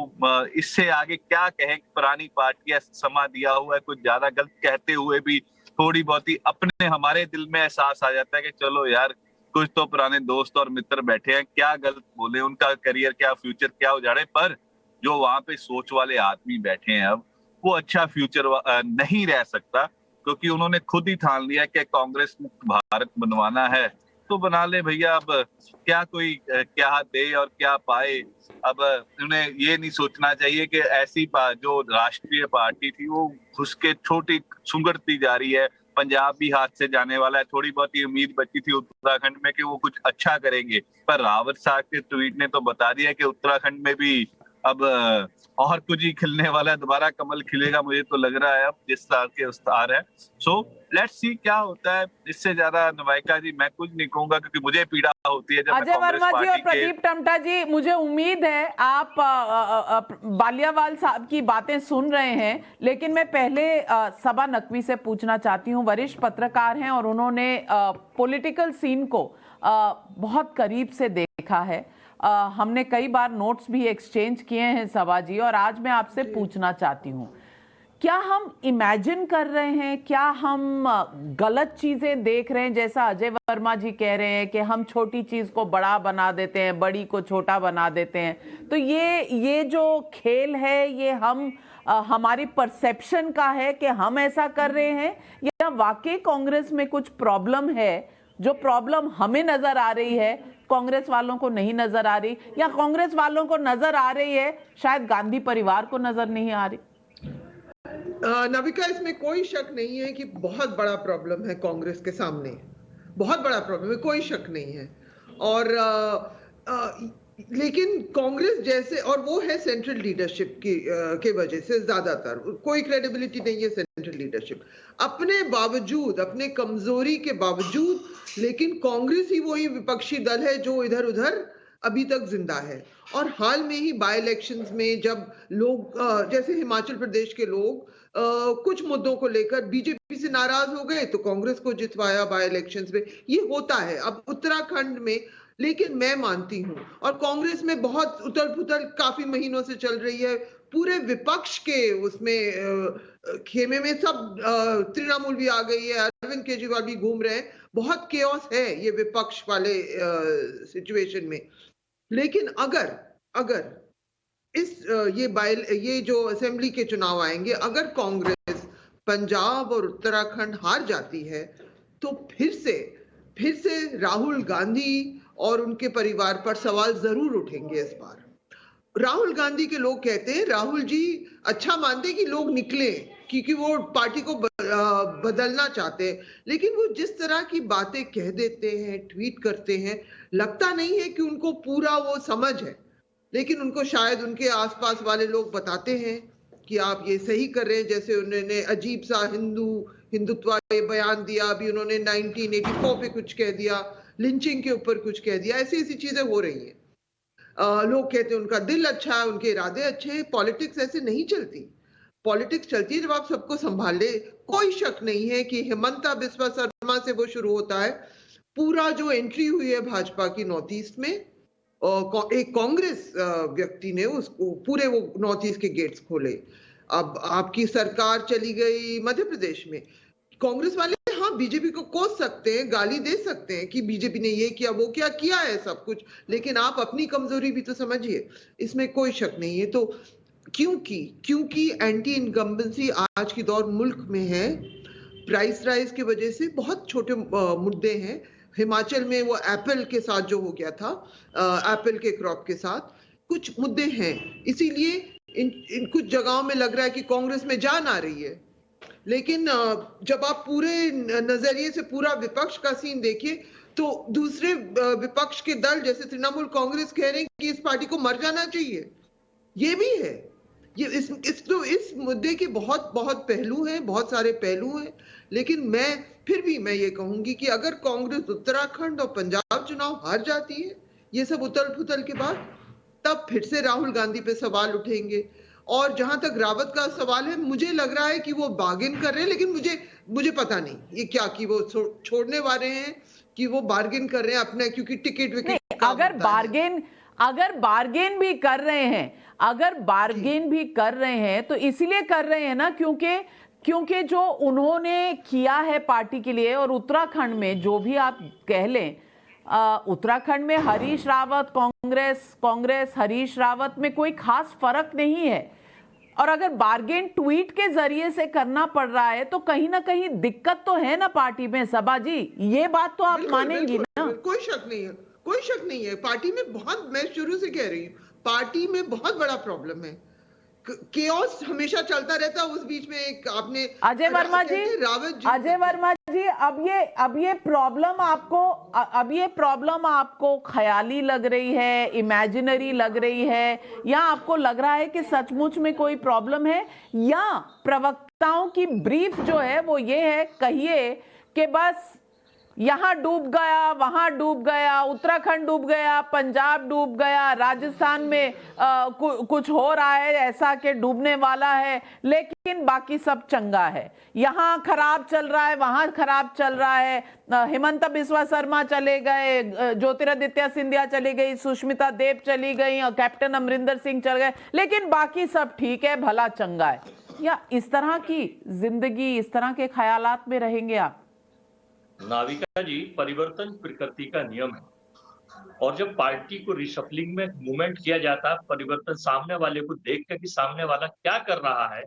इससे आगे क्या कहें, पुरानी पार्टियां समा दिया हुआ है, कुछ ज्यादा गलत कहते हुए भी थोड़ी बहुत ही अपने हमारे दिल में एहसास आ जाता है कि चलो यार कुछ तो पुराने दोस्त और मित्र बैठे हैं, क्या गलत बोले, उनका करियर क्या, फ्यूचर क्या उजाड़े। पर जो वहां पे सोच वाले आदमी बैठे हैं अब, वो अच्छा फ्यूचर नहीं रह सकता, क्योंकि उन्होंने खुद ही ठान लिया कि कांग्रेस मुक्त भारत बनवाना है तो बना ले भैया। अब क्या कोई क्या दे और क्या पाए। अब उन्हें ये नहीं सोचना चाहिए कि ऐसी जो राष्ट्रीय पार्टी थी वो घुस के छोटी सुंगड़ती जा रही है, पंजाब भी हाथ से जाने वाला है। थोड़ी बहुत ही उम्मीद बची थी उत्तराखंड में कि वो कुछ अच्छा करेंगे, पर रावत साहब के ट्वीट ने तो बता दिया कि उत्तराखंड में भी अब और कुछ ही खिलने वाला है, दोबारा कमल खिलेगा मुझे तो लग रहा है अब जिस तरह के उस्तार है। सो लेट्स सी क्या होता है। इससे ज्यादा नवायका जी मैं कुछ नहीं कहूंगा, क्योंकि मुझे पीड़ा होती है जब अजय वर्मा जी और प्रदीप टमटा जी, मुझे उम्मीद है आप बालियावाल साहब की बातें सुन रहे हैं, लेकिन मैं पहले सबा नकवी से पूछना चाहती हूँ। वरिष्ठ पत्रकार हैं और उन्होंने पॉलिटिकल सीन को बहुत करीब से देखा है। हमने कई बार नोट्स भी एक्सचेंज किए हैं सबा जी, और आज मैं आपसे पूछना चाहती हूँ, क्या हम इमेजिन कर रहे हैं, क्या हम गलत चीजें देख रहे हैं? जैसा अजय वर्मा जी कह रहे हैं कि हम छोटी चीज को बड़ा बना देते हैं, बड़ी को छोटा बना देते हैं। तो ये जो खेल है ये हमारी परसेप्शन का है कि हम ऐसा कर रहे हैं, या वाकई कांग्रेस में कुछ प्रॉब्लम है? जो प्रॉब्लम हमें नजर आ रही है कांग्रेस वालों को नहीं नजर आ रही, या कांग्रेस वालों को नजर आ रही है शायद गांधी परिवार को नजर नहीं आ रही? नाविका, इसमें कोई शक नहीं है कि बहुत बड़ा प्रॉब्लम है कांग्रेस के सामने, बहुत बड़ा प्रॉब्लम है, कोई शक नहीं है। और लेकिन कांग्रेस जैसे, और वो है सेंट्रल लीडरशिप के वजह से, ज्यादातर कोई क्रेडिबिलिटी नहीं है सेंट्रल लीडरशिप अपने बावजूद, अपने कमजोरी के बावजूद। लेकिन कांग्रेस ही वही विपक्षी दल है जो इधर उधर अभी तक जिंदा है। और हाल में ही बाय इलेक्शंस में जब लोग जैसे हिमाचल प्रदेश के लोग कुछ मुद्दों को लेकर बीजेपी से नाराज हो गए तो कांग्रेस को जितवाया बाय इलेक्शंस में, ये होता है अब उत्तराखंड में। लेकिन मैं मानती हूं, और कांग्रेस में बहुत उथल पुथल काफी महीनों से चल रही है, पूरे विपक्ष के उसमें खेमे में सब तृणमूल भी आ गई है, अरविंद केजरीवाल भी घूम रहे हैं, बहुत केओस है ये विपक्ष वाले सिचुएशन में। लेकिन अगर ये जो असेंबली के चुनाव आएंगे, अगर कांग्रेस पंजाब और उत्तराखंड हार जाती है तो फिर से राहुल गांधी और उनके परिवार पर सवाल जरूर उठेंगे। इस बार राहुल गांधी के लोग कहते हैं, राहुल जी अच्छा मानते कि लोग निकले क्योंकि वो पार्टी को बदलना चाहते हैं, लेकिन वो जिस तरह की बातें कह देते हैं, ट्वीट करते हैं, लगता नहीं है कि उनको पूरा वो समझ है। लेकिन उनको शायद उनके आसपास वाले लोग बताते हैं कि आप ये सही कर रहे हैं। जैसे उन्होंने अजीब सा हिंदुत्व ये बयान दिया, अभी उन्होंने 1984 पे कुछ कह दिया, लिंचिंग के ऊपर कुछ कह दिया, ऐसी चीजें हो रही हैं। लोग कहते हैं उनका दिल अच्छा है, उनके इरादे अच्छे हैं। पॉलिटिक्स ऐसे नहीं चलती। पॉलिटिक्स चलती है जब आप सबको संभाल ले। कोई शक नहीं है कि हिमंता बिस्वा शर्मा से वो शुरू होता है। पूरा जो एंट्री हुई है भाजपा की नॉर्थ ईस्ट में, एक कांग्रेस व्यक्ति ने उसको पूरे वो नॉर्थ ईस्ट के गेट्स खोले। अब आपकी सरकार चली गई मध्य प्रदेश में, कांग्रेस वाले हाँ बीजेपी को कोस सकते हैं, गाली दे सकते हैं कि बीजेपी ने ये किया वो किया है सब कुछ, लेकिन आप अपनी कमजोरी भी तो समझिए, इसमें कोई शक नहीं है। तो क्योंकि एंटी इनकम्बेंसी आज की दौर मुल्क में है, प्राइस राइज की वजह से बहुत छोटे मुद्दे हैं। हिमाचल में वो एप्पल के साथ जो हो गया था, एप्पल के क्रॉप के साथ कुछ मुद्दे हैं, इसीलिए इन कुछ जगहों में लग रहा है कि कांग्रेस में जान आ रही है। लेकिन जब आप पूरे नजरिए से पूरा विपक्ष का सीन देखिए तो दूसरे विपक्ष के दल जैसे तृणमूल कांग्रेस कह रहे हैं कि इस पार्टी को मर जाना चाहिए। ये भी है, ये इस मुद्दे के बहुत पहलू हैं, बहुत सारे पहलू हैं। लेकिन फिर भी मैं ये कहूंगी कि अगर कांग्रेस उत्तराखंड और पंजाब चुनाव हार जाती है, ये सब उथल पुथल के बाद, तब फिर से राहुल गांधी पे सवाल उठेंगे। और जहां तक रावत का सवाल है, मुझे लग रहा है कि वो बार्गेन कर रहे हैं, लेकिन मुझे पता नहीं ये क्या कि वो छोड़ने वाले हैं कि वो बार्गेन कर रहे हैं अपने, क्योंकि टिकट विकेट अगर बार्गेन भी कर रहे हैं तो इसलिए कर रहे हैं ना क्योंकि जो उन्होंने किया है पार्टी के लिए, और उत्तराखंड में जो भी आप कह लें, उत्तराखंड में हरीश रावत कांग्रेस हरीश रावत में कोई खास फर्क नहीं है। और अगर बार्गेन ट्वीट के जरिए से करना पड़ रहा है तो कहीं ना कहीं दिक्कत तो है ना पार्टी में। सबा जी, ये बात तो आप मानेंगी ना? कोई शक नहीं है। पार्टी में बहुत, मैं शुरू से कह रही हूँ, पार्टी में बहुत बड़ा प्रॉब्लम है। केओस हमेशा चलता रहता है। उस बीच में एक आपने अजय वर्मा जी, अब ये प्रॉब्लम आपको ख्याली लग रही है, इमेजिनरी लग रही है, या आपको लग रहा है कि सचमुच में कोई प्रॉब्लम है, या प्रवक्ताओं की ब्रीफ जो है वो ये है, कहिए कि बस यहां डूब गया, वहां डूब गया, उत्तराखंड डूब गया, पंजाब डूब गया, राजस्थान में कुछ हो रहा है ऐसा कि डूबने वाला है, लेकिन बाकी सब चंगा है। यहां खराब चल रहा है, वहां खराब चल रहा है, हिमंता बिस्वा शर्मा चले गए, ज्योतिरादित्य सिंधिया चली गई, सुष्मिता देव चली गई, और कैप्टन अमरिंदर सिंह चल गए, लेकिन बाकी सब ठीक है, भला चंगा है। या इस तरह की जिंदगी, इस तरह के ख्यालात में रहेंगे आप? नाविका जी, परिवर्तन प्रकृति का नियम है, और जब पार्टी को रिशफलिंग में मूवमेंट किया जाता है, परिवर्तन सामने वाले को देख कर कि सामने वाला क्या कर रहा है।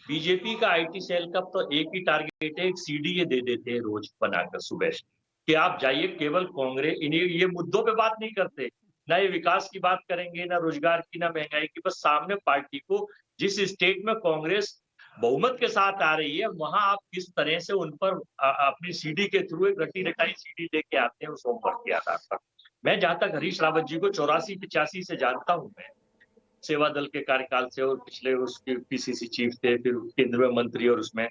बीजेपी का आईटी सेल का तो एक ही टारगेट है, एक सीडी ये दे देते हैं रोज बनाकर सुबह कि आप जाइए, केवल कांग्रेस ये मुद्दों पे बात नहीं करते, ना ये विकास की बात करेंगे, ना रोजगार की, ना महंगाई की। बस सामने पार्टी को जिस स्टेट में कांग्रेस बहुमत के साथ आ रही है, वहां आप किस तरह से उन पर अपनी सीडी के थ्रू एक रटी रटाई सीडी लेके आते हैं उस होमवर्क के आधार पर। मैं जहां तक हरीश रावत जी को 84-85 से जानता हूं, मैं सेवा दल के कार्यकाल से, और पिछले उसके पीसीसी चीफ थे, फिर केंद्र में मंत्री, और उसमें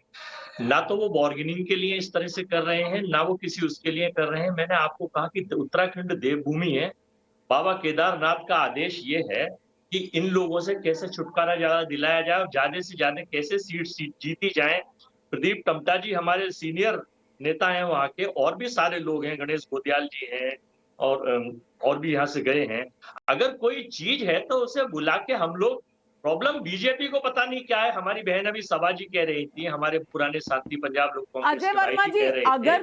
ना तो वो बार्गेनिंग के लिए इस तरह से कर रहे हैं, ना वो किसी उसके लिए कर रहे हैं। मैंने आपको कहा कि उत्तराखंड देवभूमि है, बाबा केदारनाथ का आदेश ये है कि इन लोगों से कैसे छुटकारा ज्यादा दिलाया जाए और ज्यादा से ज्यादा कैसे सीट जीती जाए। प्रदीप टम्टा जी हमारे सीनियर नेता हैं वहाँ के, और भी सारे लोग हैं, गणेश गोदियाल जी हैं, और भी यहाँ से गए हैं। अगर कोई चीज है तो उसे बुला के हम लोग प्रॉब्लम बीजेपी को पता नहीं क्या है। हमारी बहन अभी सभा जी कह रही थी, हमारे पुराने साथी पंजाब लोक कांग्रेस अजय के भाई वर्मा जी, कह रहे थे। अगर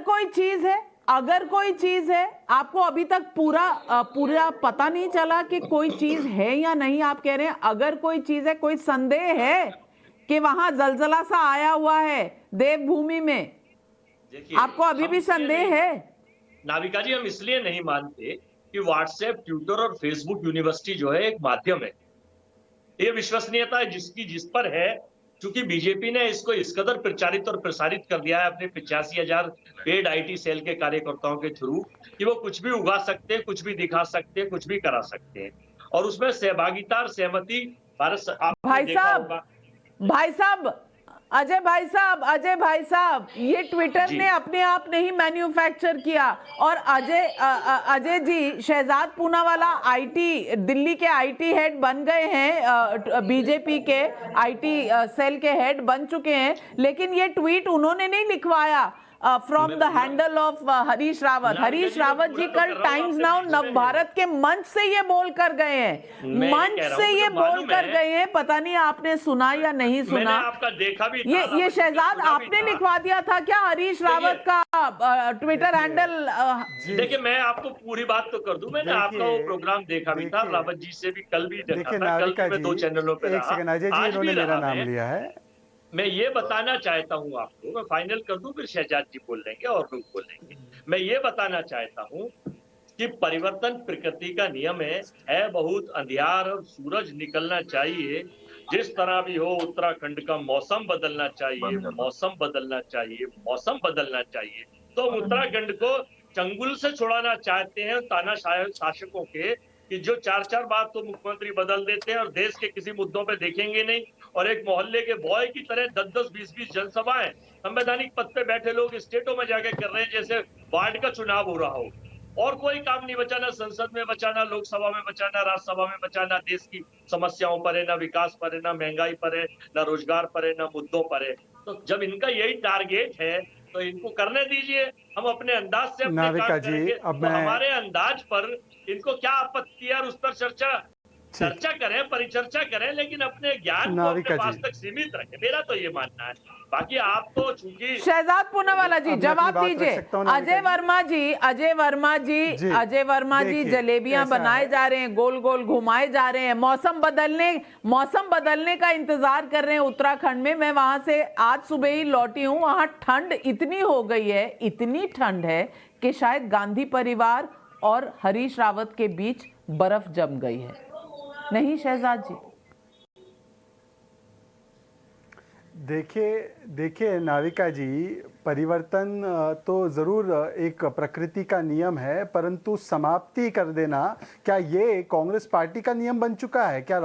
कोई चीज है आपको अभी तक पूरा पता नहीं चला कि कोई चीज है या नहीं, आप कह रहे हैं अगर कोई चीज है, कोई संदेह है कि वहां जलजला सा आया हुआ है देवभूमि में, आपको अभी भी संदेह है? नाविका जी, हम इसलिए नहीं मानते कि व्हाट्सएप, ट्विटर और फेसबुक यूनिवर्सिटी जो है एक माध्यम है। ये विश्वसनीयता है जिस पर है, क्योंकि बीजेपी ने इसको इस कदर प्रचारित और प्रसारित कर दिया है अपने 85,000 पेड आईटी सेल के कार्यकर्ताओं के थ्रू कि वो कुछ भी उगा सकते हैं, कुछ भी दिखा सकते हैं, कुछ भी करा सकते हैं। और उसमें सहभागिता और सहमति भारत भाई साहब अजय भाई साहब, ये ट्विटर ने अपने आप नहीं मैन्युफैक्चर किया। और अजय जी, शहजाद पूनावाला दिल्ली के आईटी हेड बन गए हैं, बीजेपी के आईटी सेल के हेड बन चुके हैं, लेकिन ये ट्वीट उन्होंने नहीं लिखवाया from the handle of Harish Rawat. Harish Rawat ji कल टाइम्स नाउ नवभारत के मंच से ये बोल कर गए हैं, मंच से ये बोल कर गए हैं। पता नहीं आपने सुना या नहीं सुना, आपका देखा भी ये शहजाद आपने लिखवा दिया था क्या हरीश रावत का ट्विटर हैंडल? देखिए, मैं आपको पूरी बात तो कर दूं, मैंने आपका वो प्रोग्राम देखा भी था, रावत जी से भी कल भी देखा था, कल मैं 2 चैनलों पे रहा, आज भी मेरा नाम लिया है। मैं ये बताना चाहता हूं आपको, मैं फाइनल कर दूं फिर शहजाद जी बोल लेंगे और लोग बोल लेंगे। मैं ये बताना चाहता हूं कि परिवर्तन प्रकृति का नियम है बहुत अंधियार और सूरज निकलना चाहिए। जिस तरह भी हो, उत्तराखंड का मौसम बदलना चाहिए, मौसम बदलना चाहिए, मौसम बदलना चाहिए। तो उत्तराखंड को चंगुल से छुड़ाना चाहते हैं तानाशाह शासकों के, कि जो 4-4 बार तो मुख्यमंत्री बदल देते हैं और देश के किसी मुद्दों पे देखेंगे नहीं, और एक मोहल्ले के बॉय की तरह 10-10, 20-20 जनसभाएं संवैधानिक पद पे बैठे लोग स्टेटों में जाके कर रहे हैं जैसे वार्ड का चुनाव हो रहा हो, और कोई काम नहीं बचाना, संसद में बचाना, लोकसभा में बचाना, राज्यसभा में बचाना, देश की समस्याओं पर है, ना विकास पर है, ना महंगाई पर है, ना रोजगार पर है, ना मुद्दों पर है। तो जब इनका यही टारगेट है तो इनको करने दीजिए, हम अपने अंदाज से अपने काम करेंगे। तो हमारे अंदाज पर इनको क्या आपत्ति है और उस पर चर्चा करें, परिचर्चा करें, लेकिन अपने ज्ञान को अपने पास तक सीमित रखें। मेरा तो ये मानना है। बाकी आप तो चूंकि शहजाद पूनावाला जी जवाब दीजिए। अजय वर्मा जी जलेबियां बनाए जा रहे हैं, गोल गोल घुमाए जा रहे हैं, मौसम बदलने का इंतजार कर रहे हैं उत्तराखंड में। मैं वहां से आज सुबह ही लौटी हूं, वहां ठंड इतनी हो गई है, इतनी ठंड है कि शायद गांधी परिवार और हरीश रावत के बीच बर्फ जम गई है। नहीं शहजाद जी? देखिए नाविका जी, परिवर्तन तो ज़रूर एक प्रकृति का नियम है, परंतु समाप्ति कर देना क्या ये कांग्रेस पार्टी का नियम बन चुका है? क्या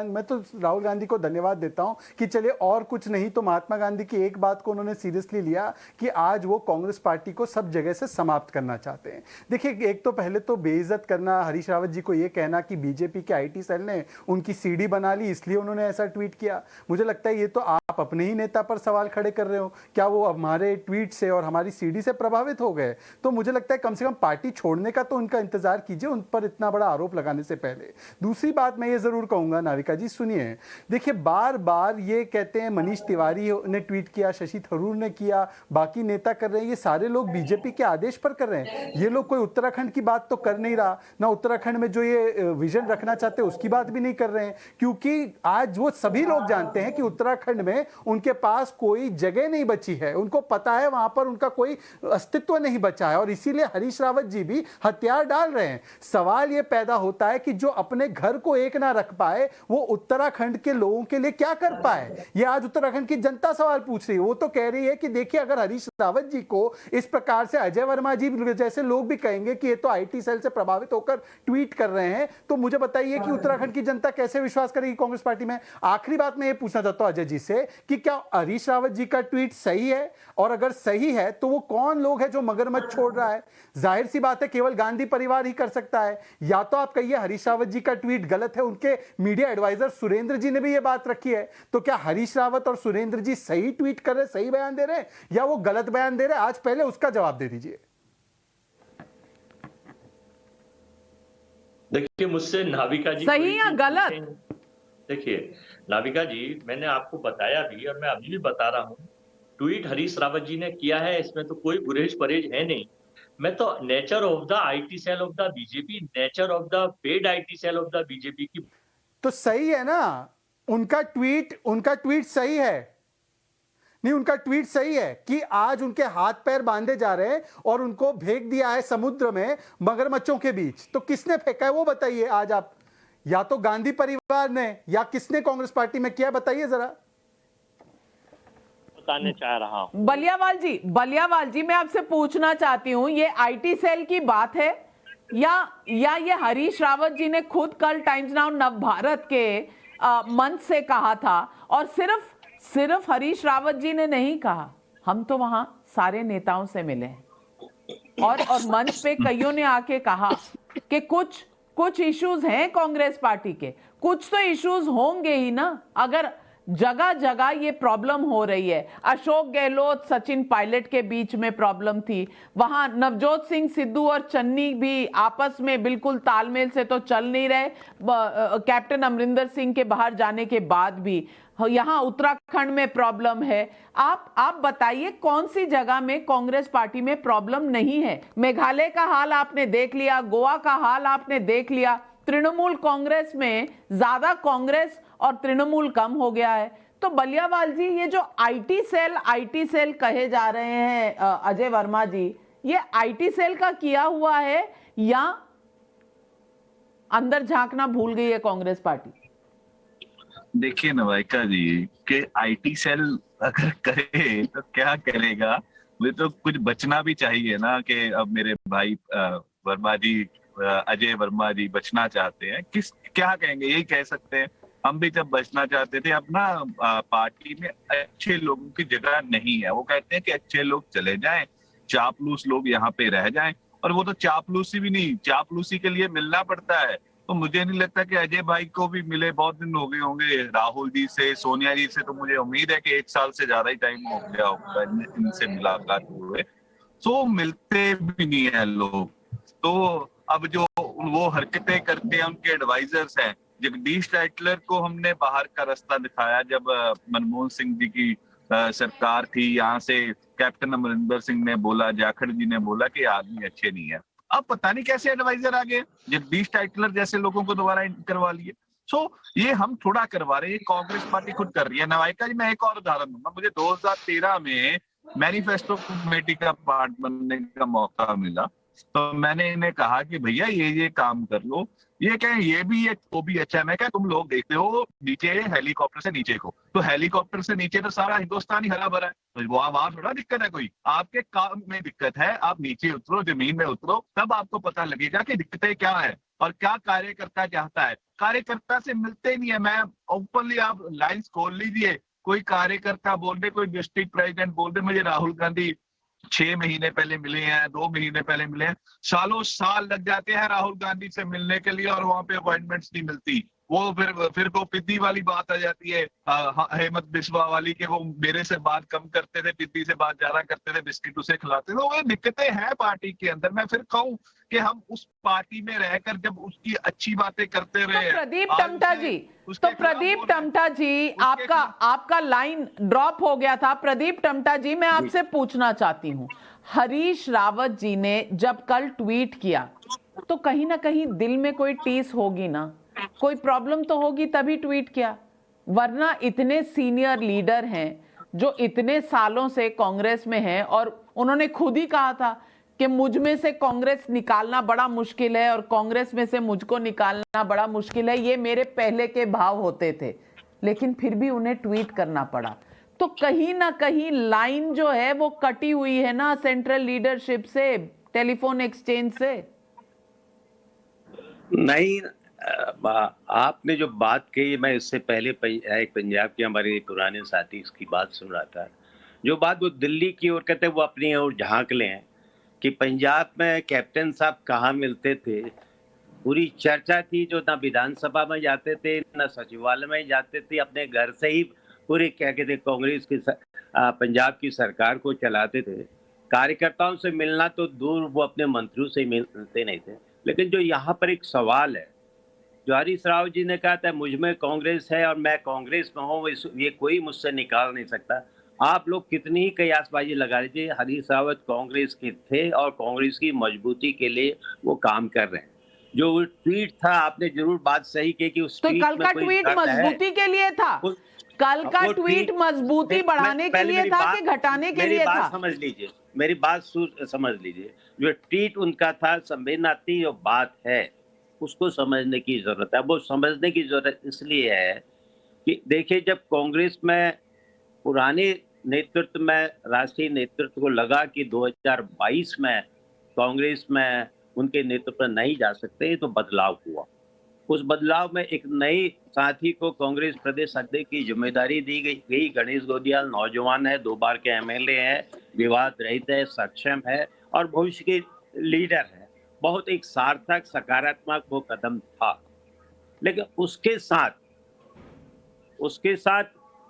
मैं तो राहुल गांधी को धन्यवाद देता हूं कि चलिए और कुछ नहीं तो महात्मा गांधी की एक बात को उन्होंने सीरियसली लिया कि आज वो कांग्रेस पार्टी को सब जगह से समाप्त करना चाहते हैं। देखिए, एक तो पहले तो बेइज्जत करना, हरीश रावत जी को ये कहना कि बीजेपी के आईटी सेल ने उनकी सीडी बना ली इसलिए उन्होंने ऐसा ट्वीट किया, मुझे लगता है ये तो आप अपने ही नेता पर सवाल खड़े कर रहे हो। क्या वो हमारे ट्वीट से और हमारी सीडी से प्रभावित हो गए? तो मुझे लगता है कम से कम पार्टी छोड़ने का तो उनका इंतजार कीजिए, उन पर इतना बड़ा आरोप लगाने से पहले। दूसरी बात मैं ये जरूर कहूंगा, नाविका जी सुनिए, देखिए बार बार ये कहते हैं मनीष तिवारी ने ट्वीट किया, शशि थरूर ने किया, बाकी नेता कर रहे हैं, ये सारे लोग बीजेपी के आदेश पर कर रहे हैं। ये लोग कोई उत्तराखंड की बात तो कर नहीं रहा, ना उत्तराखंड में जो ये विजन रखना चाहते हैं उसकी बात भी नहीं कर रहे हैं, क्योंकि आज वो सभी लोग जानते हैं कि उत्तराखंड में उनके पास कोई जगह नहीं बची है, उनको पता है वहां पर उनका कोई अस्तित्व नहीं बचा है, और इसीलिए हरीश रावत जी भी हथियार डाल रहे हैं। सवाल यह पैदा होता है कि जो अपने घर को एक ना रख पाए वो उत्तराखंड के लोगों के लिए क्या कर पाए? ये आज उत्तराखंड की जनता सवाल पूछ रही है। वो तो कह रही है कि देखिए, अगर हरीश रावत जी को इस प्रकार से अजय वर्मा जी जैसे लोग भी कहेंगे कि ये तो आईटी सेल से प्रभावित होकर ट्वीट कर रहे हैं, तो मुझे बताइए कि उत्तराखंड की जनता कैसे विश्वास करेगी कांग्रेस पार्टी में? आखिरी बात मैं ये पूछना चाहता हूं अजय जी से कि क्या हरीश रावत जी का ट्वीट सही है, और अगर सही है तो वो कौन लोग हैं जो मगरमच्छ छोड़ रहा है? जाहिर सी बात है केवल गांधी परिवार ही कर सकता है। या तो आप कहिए हरीश रावत जी का ट्वीट गलत है, उनके मीडिया एडवाइजर सुरेंद्र जी ने भी ये बात रखी है, तो क्या हरीश रावत और सुरेंद्र जी सही ट्वीट कर रहे, सही बयान दे रहे हैं, या वो गलत बयान दे रहे हैं? आज पहले उसका जवाब दे दीजिए। देखिए, मुझसे नाविका जी सही या गलत? देखिए नाविका जी, मैंने आपको बताया भी और मैं अभी भी बता रहा हूँ, ट्वीट हरीश रावत जी ने किया है, इसमें तो कोई गुरेज परहेज है नहीं। मैं तो nature of the IT cell of the BJP, nature of the paid IT cell of the BJP की। तो सही है ना, उनका ट्वीट सही है। नहीं, उनका ट्वीट सही है कि आज उनके हाथ पैर बांधे जा रहे हैं और उनको फेंक दिया है समुद्र में मगरमच्छों के बीच। तो किसने फेंका है वो बताइए आज आप, या तो गांधी परिवार ने या किसने कांग्रेस पार्टी में किया, बताइए जरा। बताने चाह रहा हूं बलियावाल जी मैं आपसे पूछना चाहती हूं, ये आईटी सेल की बात है या ये हरीश रावत जी ने खुद कल टाइम्स नाउ नवभारत के मंच से कहा था? और सिर्फ हरीश रावत जी ने नहीं कहा, हम तो वहां सारे नेताओं से मिले हैं और मंच पे कईयों ने आके कहा कि कुछ इश्यूज हैं कांग्रेस पार्टी के, कुछ तो इश्यूज होंगे ही ना, अगर जगह जगह ये प्रॉब्लम हो रही है। अशोक गहलोत सचिन पायलट के बीच में प्रॉब्लम थी, वहां नवजोत सिंह सिद्धू और चन्नी भी आपस में बिल्कुल तालमेल से तो चल नहीं रहे, कैप्टन अमरिंदर सिंह के बाहर जाने के बाद भी। यहां उत्तराखंड में प्रॉब्लम है। आप बताइए कौन सी जगह में कांग्रेस पार्टी में प्रॉब्लम नहीं है? मेघालय का हाल आपने देख लिया, गोवा का हाल आपने देख लिया, तृणमूल कांग्रेस में ज्यादा कांग्रेस और तृणमूल कम हो गया है। तो बलियावाल जी, ये जो आईटी सेल कहे जा रहे हैं अजय वर्मा जी, ये आईटी सेल का किया हुआ है या अंदर झांकना भूल गई है कांग्रेस पार्टी? देखिए नवाइका जी कि आईटी सेल अगर करे तो क्या करेगा, वे तो कुछ बचना भी चाहिए ना। कि अब मेरे भाई वर्मा जी, अजय वर्मा जी बचना चाहते हैं, क्या कहेंगे? यही कह सकते हैं, हम भी जब बचना चाहते थे अपना पार्टी में अच्छे लोगों की जगह नहीं है, वो कहते हैं कि अच्छे लोग चले जाएं, चापलूस लोग यहाँ पे रह जाएं। और वो तो चापलूसी भी नहीं, चापलूसी के लिए मिलना पड़ता है। तो मुझे नहीं लगता कि अजय भाई को भी मिले बहुत दिन हो गए होंगे। राहुल जी से, सोनिया जी से तो मुझे उम्मीद है कि 1 साल से ज्यादा ही टाइम हो गया होगा इनसे मुलाकात हुए। तो मिलते भी नहीं है लोग। तो अब जो वो हरकतें करते हैं उनके एडवाइजर्स हैं, जगदीश टाइटलर को हमने बाहर का रास्ता दिखाया जब मनमोहन सिंह जी की सरकार थी। यहाँ से कैप्टन अमरिंदर सिंह ने बोला, जाखड़ जी ने बोला कि आदमी अच्छे नहीं है। अब पता नहीं कैसे एडवाइजर आ गए, जगदीश टाइटलर जैसे लोगों को दोबारा करवा लिए। सो ये हम थोड़ा करवा रहे हैं, कांग्रेस पार्टी खुद कर रही है। नवाइका जी, मैं एक और उदाहरण दूंगा। मुझे 2013 में मैनिफेस्टो कमेटी का पार्ट बनने का मौका मिला, तो मैंने इन्हें कहा कि भैया ये काम कर लो। ये कहें ये भी है वो भी अच्छा है। मैं क्या, तुम लोग देखते हो नीचे हेलीकॉप्टर से नीचे को, तो हेलीकॉप्टर से नीचे तो सारा हिंदुस्तान ही हरा भरा है, तो वहां थोड़ा दिक्कत है कोई। आपके काम में दिक्कत है, आप नीचे उतरो, जमीन में उतरो, तब आपको पता लगेगा कि दिक्कतें क्या है और क्या कार्यकर्ता चाहता है। कार्यकर्ता से मिलते नहीं है। मैं ओपनली, आप लाइन्स खोल लीजिए, कोई कार्यकर्ता बोल दे, कोई डिस्ट्रिक्ट प्रेसिडेंट बोल दे मुझे राहुल गांधी 6 महीने पहले मिले हैं, 2 महीने पहले मिले हैं, सालों साल लग जाते हैं राहुल गांधी से मिलने के लिए और वहां पे अपॉइंटमेंट्स नहीं मिलती। वो फिर वो पिद्दी वाली बात आ जाती है, हेमंत बिस्वा वाली, कि वो मेरे से बात कम करते थे, पिद्दी से बात ज्यादा करते थे, बिस्किट उसे खिलाते थे। तो वो दिक्कतें हैं पार्टी के अंदर। मैं फिर कहूं कि हम उस पार्टी में रहकर जब उसकी अच्छी बातें करते रहे। तो प्रदीप टमटा जी, आपका लाइन ड्रॉप हो गया था। प्रदीप टमटा जी, मैं आपसे पूछना चाहती हूँ, हरीश रावत जी ने जब कल ट्वीट किया तो कहीं ना कहीं दिल में कोई टीस होगी ना, कोई प्रॉब्लम तो होगी तभी ट्वीट किया, वरना इतने सीनियर लीडर हैं जो इतने सालों से कांग्रेस में हैं और उन्होंने खुद ही कहा था कि मुझ में से कांग्रेस निकालना बड़ा मुश्किल है और कांग्रेस में से मुझको निकालना बड़ा मुश्किल है, ये मेरे पहले के भाव होते थे, लेकिन फिर भी उन्हें ट्वीट करना पड़ा। तो कहीं ना कहीं लाइन जो है वो कटी हुई है ना सेंट्रल लीडरशिप से, टेलीफोन एक्सचेंज से। नहीं, आपने जो बात कही, मैं इससे पहले एक पंजाब के हमारे पुराने साथी इसकी बात सुन रहा था, जो बात वो दिल्ली की ओर कहते वो अपनी ओर झांक लें कि पंजाब में कैप्टन साहब कहाँ मिलते थे। पूरी चर्चा थी, जो ना विधानसभा में जाते थे ना सचिवालय में जाते थे, अपने घर से ही पूरे क्या कहते कांग्रेस की पंजाब की सरकार को चलाते थे। कार्यकर्ताओं से मिलना तो दूर, वो अपने मंत्रियों से मिलते नहीं थे। लेकिन जो यहाँ पर एक सवाल है, जो हरीश रावत जी ने कहा था मुझ में कांग्रेस है और मैं कांग्रेस में हूँ, ये कोई मुझसे निकाल नहीं सकता। आप लोग कितनी ही कयासबाजी लगा लीजिए, हरीश रावत कांग्रेस के थे और कांग्रेस की मजबूती के लिए वो काम कर रहे हैं। जो वो ट्वीट था, आपने जरूर बात सही की कि उस तो ट्वीट कल का में कोई ट्वीट दर्द है। मजबूती के लिए था, कल का वो ट्वीट मजबूती बढ़ाने के लिए था कि घटाने के लिए था? मेरी बात समझ लीजिए, मेरी बात समझ लीजिए। जो ट्वीट उनका था, संवेदनात्मक जो बात है उसको समझने की जरूरत है। वो समझने की जरूरत इसलिए है कि देखिए, जब कांग्रेस में पुराने नेतृत्व में, राष्ट्रीय नेतृत्व को लगा कि 2022 में कांग्रेस में उनके नेतृत्व में नहीं जा सकते, तो बदलाव हुआ। उस बदलाव में एक नए साथी को कांग्रेस प्रदेश अध्यक्ष की जिम्मेदारी दी गई। गणेश गोदियाल नौजवान है, 2 बार के एमएलए है, विवाद रहित है, सक्षम है और भविष्य के लीडर है। बहुत एक सार्थक सकारात्मक वो कदम था। लेकिन उसके साथ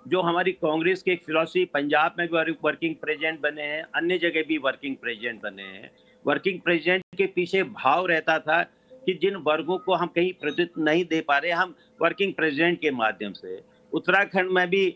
जो हमारी कांग्रेस की एक फिलॉसफी, पंजाब में भी वर्किंग प्रेसिडेंट बने हैं, अन्य जगह भी वर्किंग प्रेसिडेंट बने हैं। वर्किंग प्रेसिडेंट के पीछे भाव रहता था कि जिन वर्गों को हम कहीं प्रतिनिधित्व नहीं दे पा रहे, हम वर्किंग प्रेसिडेंट के माध्यम से। उत्तराखंड में भी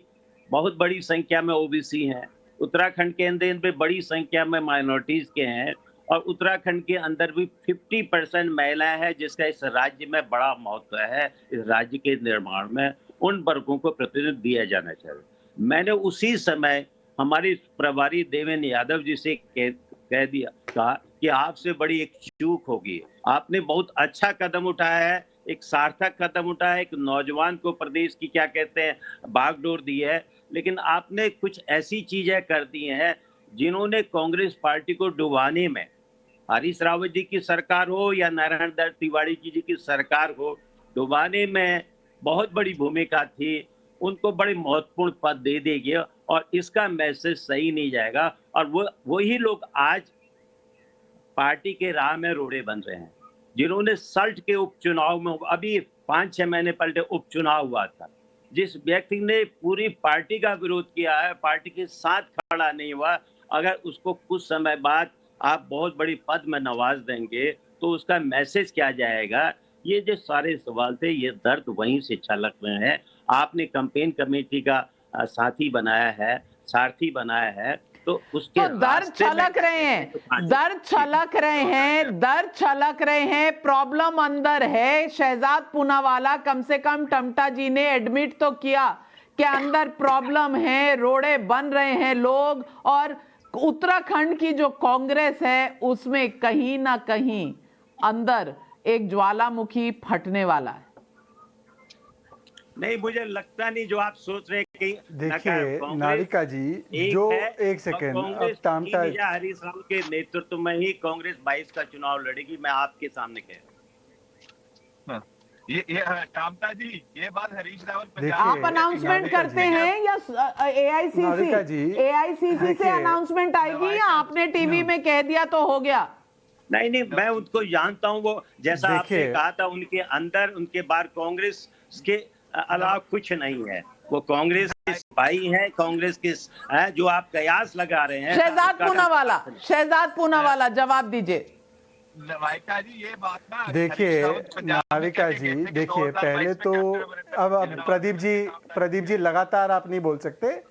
बहुत बड़ी संख्या में ओबीसी हैं, उत्तराखंड के अंदर भी बड़ी संख्या में माइनॉरिटीज के हैं और उत्तराखंड के अंदर भी 50% महिलाएं हैं, जिसका इस राज्य में बड़ा महत्व है। इस राज्य के निर्माण में उन वर्गों को प्रतिनिधित्व दिया जाना चाहिए। मैंने उसी समय हमारे प्रभारी देवेंद्र यादव जी से कह दिया, कहा कि आपसे बड़ी एक चूक होगी। आपने बहुत अच्छा कदम उठाया है, एक सार्थक कदम उठाया है, एक नौजवान को प्रदेश की क्या कहते हैं बागडोर दी है, लेकिन आपने कुछ ऐसी चीजें कर दी हैं जिन्होंने कांग्रेस पार्टी को डुबाने में, हरीश रावत जी की सरकार हो या नारायण दत्त तिवारी जी की सरकार हो, डुबाने में बहुत बड़ी भूमिका थी। उनको बड़े महत्वपूर्ण पद दे देगी और इसका मैसेज सही नहीं जाएगा। और वही लोग आज पार्टी के राह में रोड़े बन रहे हैं, जिन्होंने सल्ट के उपचुनाव में, अभी 5-6 महीने पहले उपचुनाव हुआ था, जिस व्यक्ति ने पूरी पार्टी का विरोध किया है, पार्टी के साथ खड़ा नहीं हुआ, अगर उसको कुछ समय बाद आप बहुत बड़ी पद में नवाज देंगे तो उसका मैसेज क्या जाएगा? ये जो सारे सवाल थे, ये दर्द वहीं से छलक रहे हैं। आपने कैंपेन कमेटी का साथी बनाया है, सारथी बनाया है, तो उसके तो दर्द छलक रहे हैं, दर्द छलक रहे हैं, दर्द छलक रहे हैं। प्रॉब्लम अंदर है। शहजाद पूनावाला, कम से कम टमटा जी ने एडमिट तो किया कि अंदर प्रॉब्लम है, रोड़े बन रहे हैं लोग, और उत्तराखंड की जो कांग्रेस है उसमें कहीं ना कहीं अंदर एक ज्वालामुखी फटने वाला है। नहीं, मुझे लगता नहीं जो आप सोच रहे हैं कि देखिए नाविका जी, जो एक सेकेंड, अब टामटा हरीश रावत के नेतृत्व में ही कांग्रेस 22 का चुनाव लड़ेगी, मैं आपके सामने कह रहा हूं। ये टामटा जी, ये बात हरीश रावत आप अनाउंसमेंट करते हैं या एआईसीसी से अनाउंसमेंट आएगी या आपने टीवी में कह दिया तो हो गया? नहीं, मैं उनको जानता हूं। वो जैसा आपने कहा था, उनके अंदर, उनके बाहर कांग्रेस के अलावा कुछ नहीं है। वो कांग्रेस के सिपाही हैं, कांग्रेस के जो आप कयास लगा रहे हैं। शहजाद पूनावाला जवाब दीजिए। नाविका जी, ये बात ना, देखिए नाविका जी, देखिए पहले तो अब प्रदीप जी लगातार आप नहीं बोल सकते,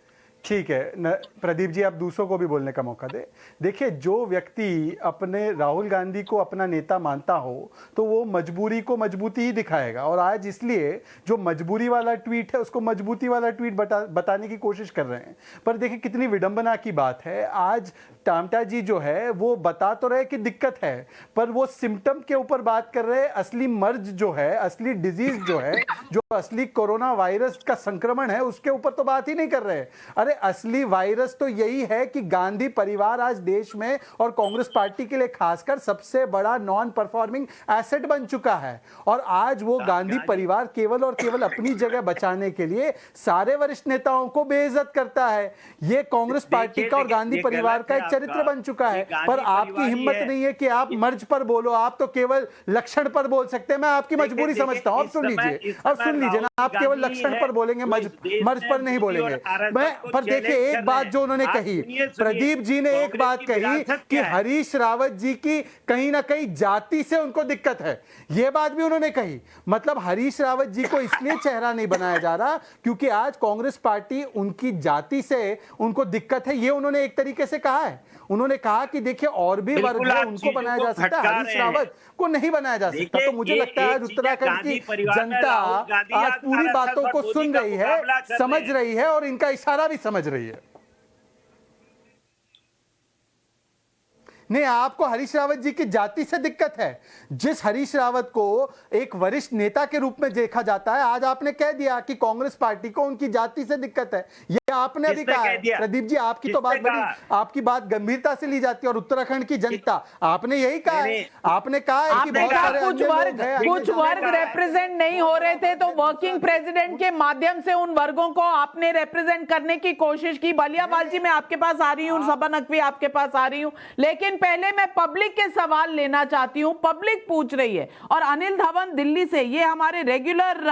ठीक है प्रदीप जी, आप दूसरों को भी बोलने का मौका दे। देखिए, जो व्यक्ति अपने राहुल गांधी को अपना नेता मानता हो तो वो मजबूरी को मजबूती ही दिखाएगा, और आज इसलिए जो मजबूरी वाला ट्वीट है उसको मजबूती वाला ट्वीट बताने की कोशिश कर रहे हैं। पर देखिए कितनी विडंबना की बात है, आज टामटा जी जो है वो बता तो रहे कि दिक्कत है, पर वो सिम्टम के ऊपर बात कर रहे हैं। असली मर्ज जो है, असली डिजीज जो है, जो असली कोरोना वायरस का संक्रमण है, उसके ऊपर तो बात ही नहीं कर रहे। अरे असली वायरस तो यही है कि गांधी परिवार आज देश में और कांग्रेस पार्टी के लिए खासकर सबसे बड़ा नॉन परफॉर्मिंग एसेट बन चुका है, और आज वो गांधी परिवार केवल और केवल अपनी जगह बचाने के लिए सारे वरिष्ठ नेताओं को बेइज्जत करता है। ये कांग्रेस पार्टी का और गांधी परिवार का एक चरित्र बन चुका है। पर आपकी हिम्मत नहीं है कि आप मर्ज पर बोलो, आप तो केवल लक्षण पर बोल सकते हैं। मैं आपकी मजबूरी समझता हूं। अब सुन लीजिए ना, आप केवल लक्षण पर बोलेंगे, मर्ज पर नहीं बोलेंगे। पर देखिए एक बात जो उन्होंने कही, प्रदीप जी ने एक बात कही कि हरीश रावत जी की कहीं ना कहीं जाति से उनको दिक्कत है, ये बात भी उन्होंने कही। मतलब हरीश रावत जी को इसलिए चेहरा नहीं बनाया जा रहा क्योंकि आज कांग्रेस पार्टी उनकी जाति से उनको दिक्कत है, ये उन्होंने एक तरीके से कहा है। उन्होंने कहा कि देखिए और भी वर्ग है उनको बनाया जा सकता है, हरीश रावत को नहीं बनाया जा सकता। तो मुझे लगता है आज उत्तराखंड की जनता आज पूरी बातों को सुन रही है, समझ रही है और इनका इशारा भी समझ रही है। नहीं, आपको हरीश रावत जी की जाति से दिक्कत है। जिस हरीश रावत को एक वरिष्ठ नेता के रूप में देखा जाता है, आज आपने कह दिया कि कांग्रेस पार्टी को उनकी जाति से दिक्कत है। ये आपने अभी कहा है। प्रदीप जी, आपकी तो बात बड़ी, आपकी बात गंभीरता से ली जाती है और उत्तराखंड की जनता, आपने यही कहा है। आपने कहा है कि बहुत सारे कुछ वर्ग रिप्रेजेंट नहीं हो रहे थे तो वर्किंग प्रेसिडेंट के माध्यम से उन वर्गों को आपने रिप्रेजेंट करने की कोशिश की। बलियावाल जी, मैं आपके पास आ रही हूँ, सबा नकवी आपके पास आ रही हूँ, लेकिन पहले मैं पब्लिक के सवाल लेना चाहती हूं। पब्लिक पूछ रही है और अनिल धवन दिल्ली से, ये हमारे रेगुलर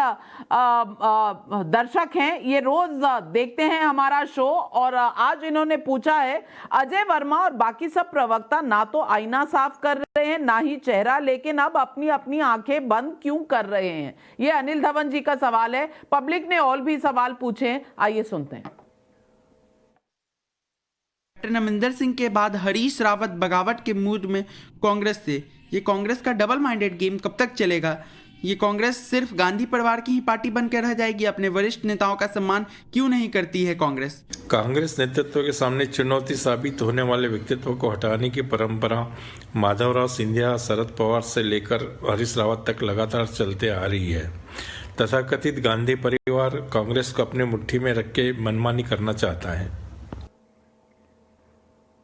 दर्शक हैं, ये रोज देखते हैं हमारा शो, और आज इन्होंने पूछा है अजय वर्मा और बाकी सब प्रवक्ता ना तो आईना साफ कर रहे हैं ना ही चेहरा, लेकिन अब अपनी अपनी आंखें बंद क्यों कर रहे हैं? ये अनिल धवन जी का सवाल है। पब्लिक ने और भी सवाल पूछे हैं, आइए सुनते हैं। कैप्टन अमरिंदर सिंह के बाद हरीश रावत बगावत के मूड में कांग्रेस से। ये कांग्रेस का डबल माइंडेड गेम कब तक चलेगा? ये कांग्रेस सिर्फ गांधी परिवार की ही पार्टी बनकर रह जाएगी? अपने वरिष्ठ नेताओं का सम्मान क्यों नहीं करती है कांग्रेस? कांग्रेस नेतृत्व के सामने चुनौती साबित होने वाले व्यक्तित्व को हटाने की परंपरा माधवराव सिंधिया, शरद पवार से लेकर हरीश रावत तक लगातार चलते आ रही है। तथाकथित गांधी परिवार कांग्रेस को अपने मुट्ठी में रख के मनमानी करना चाहता है।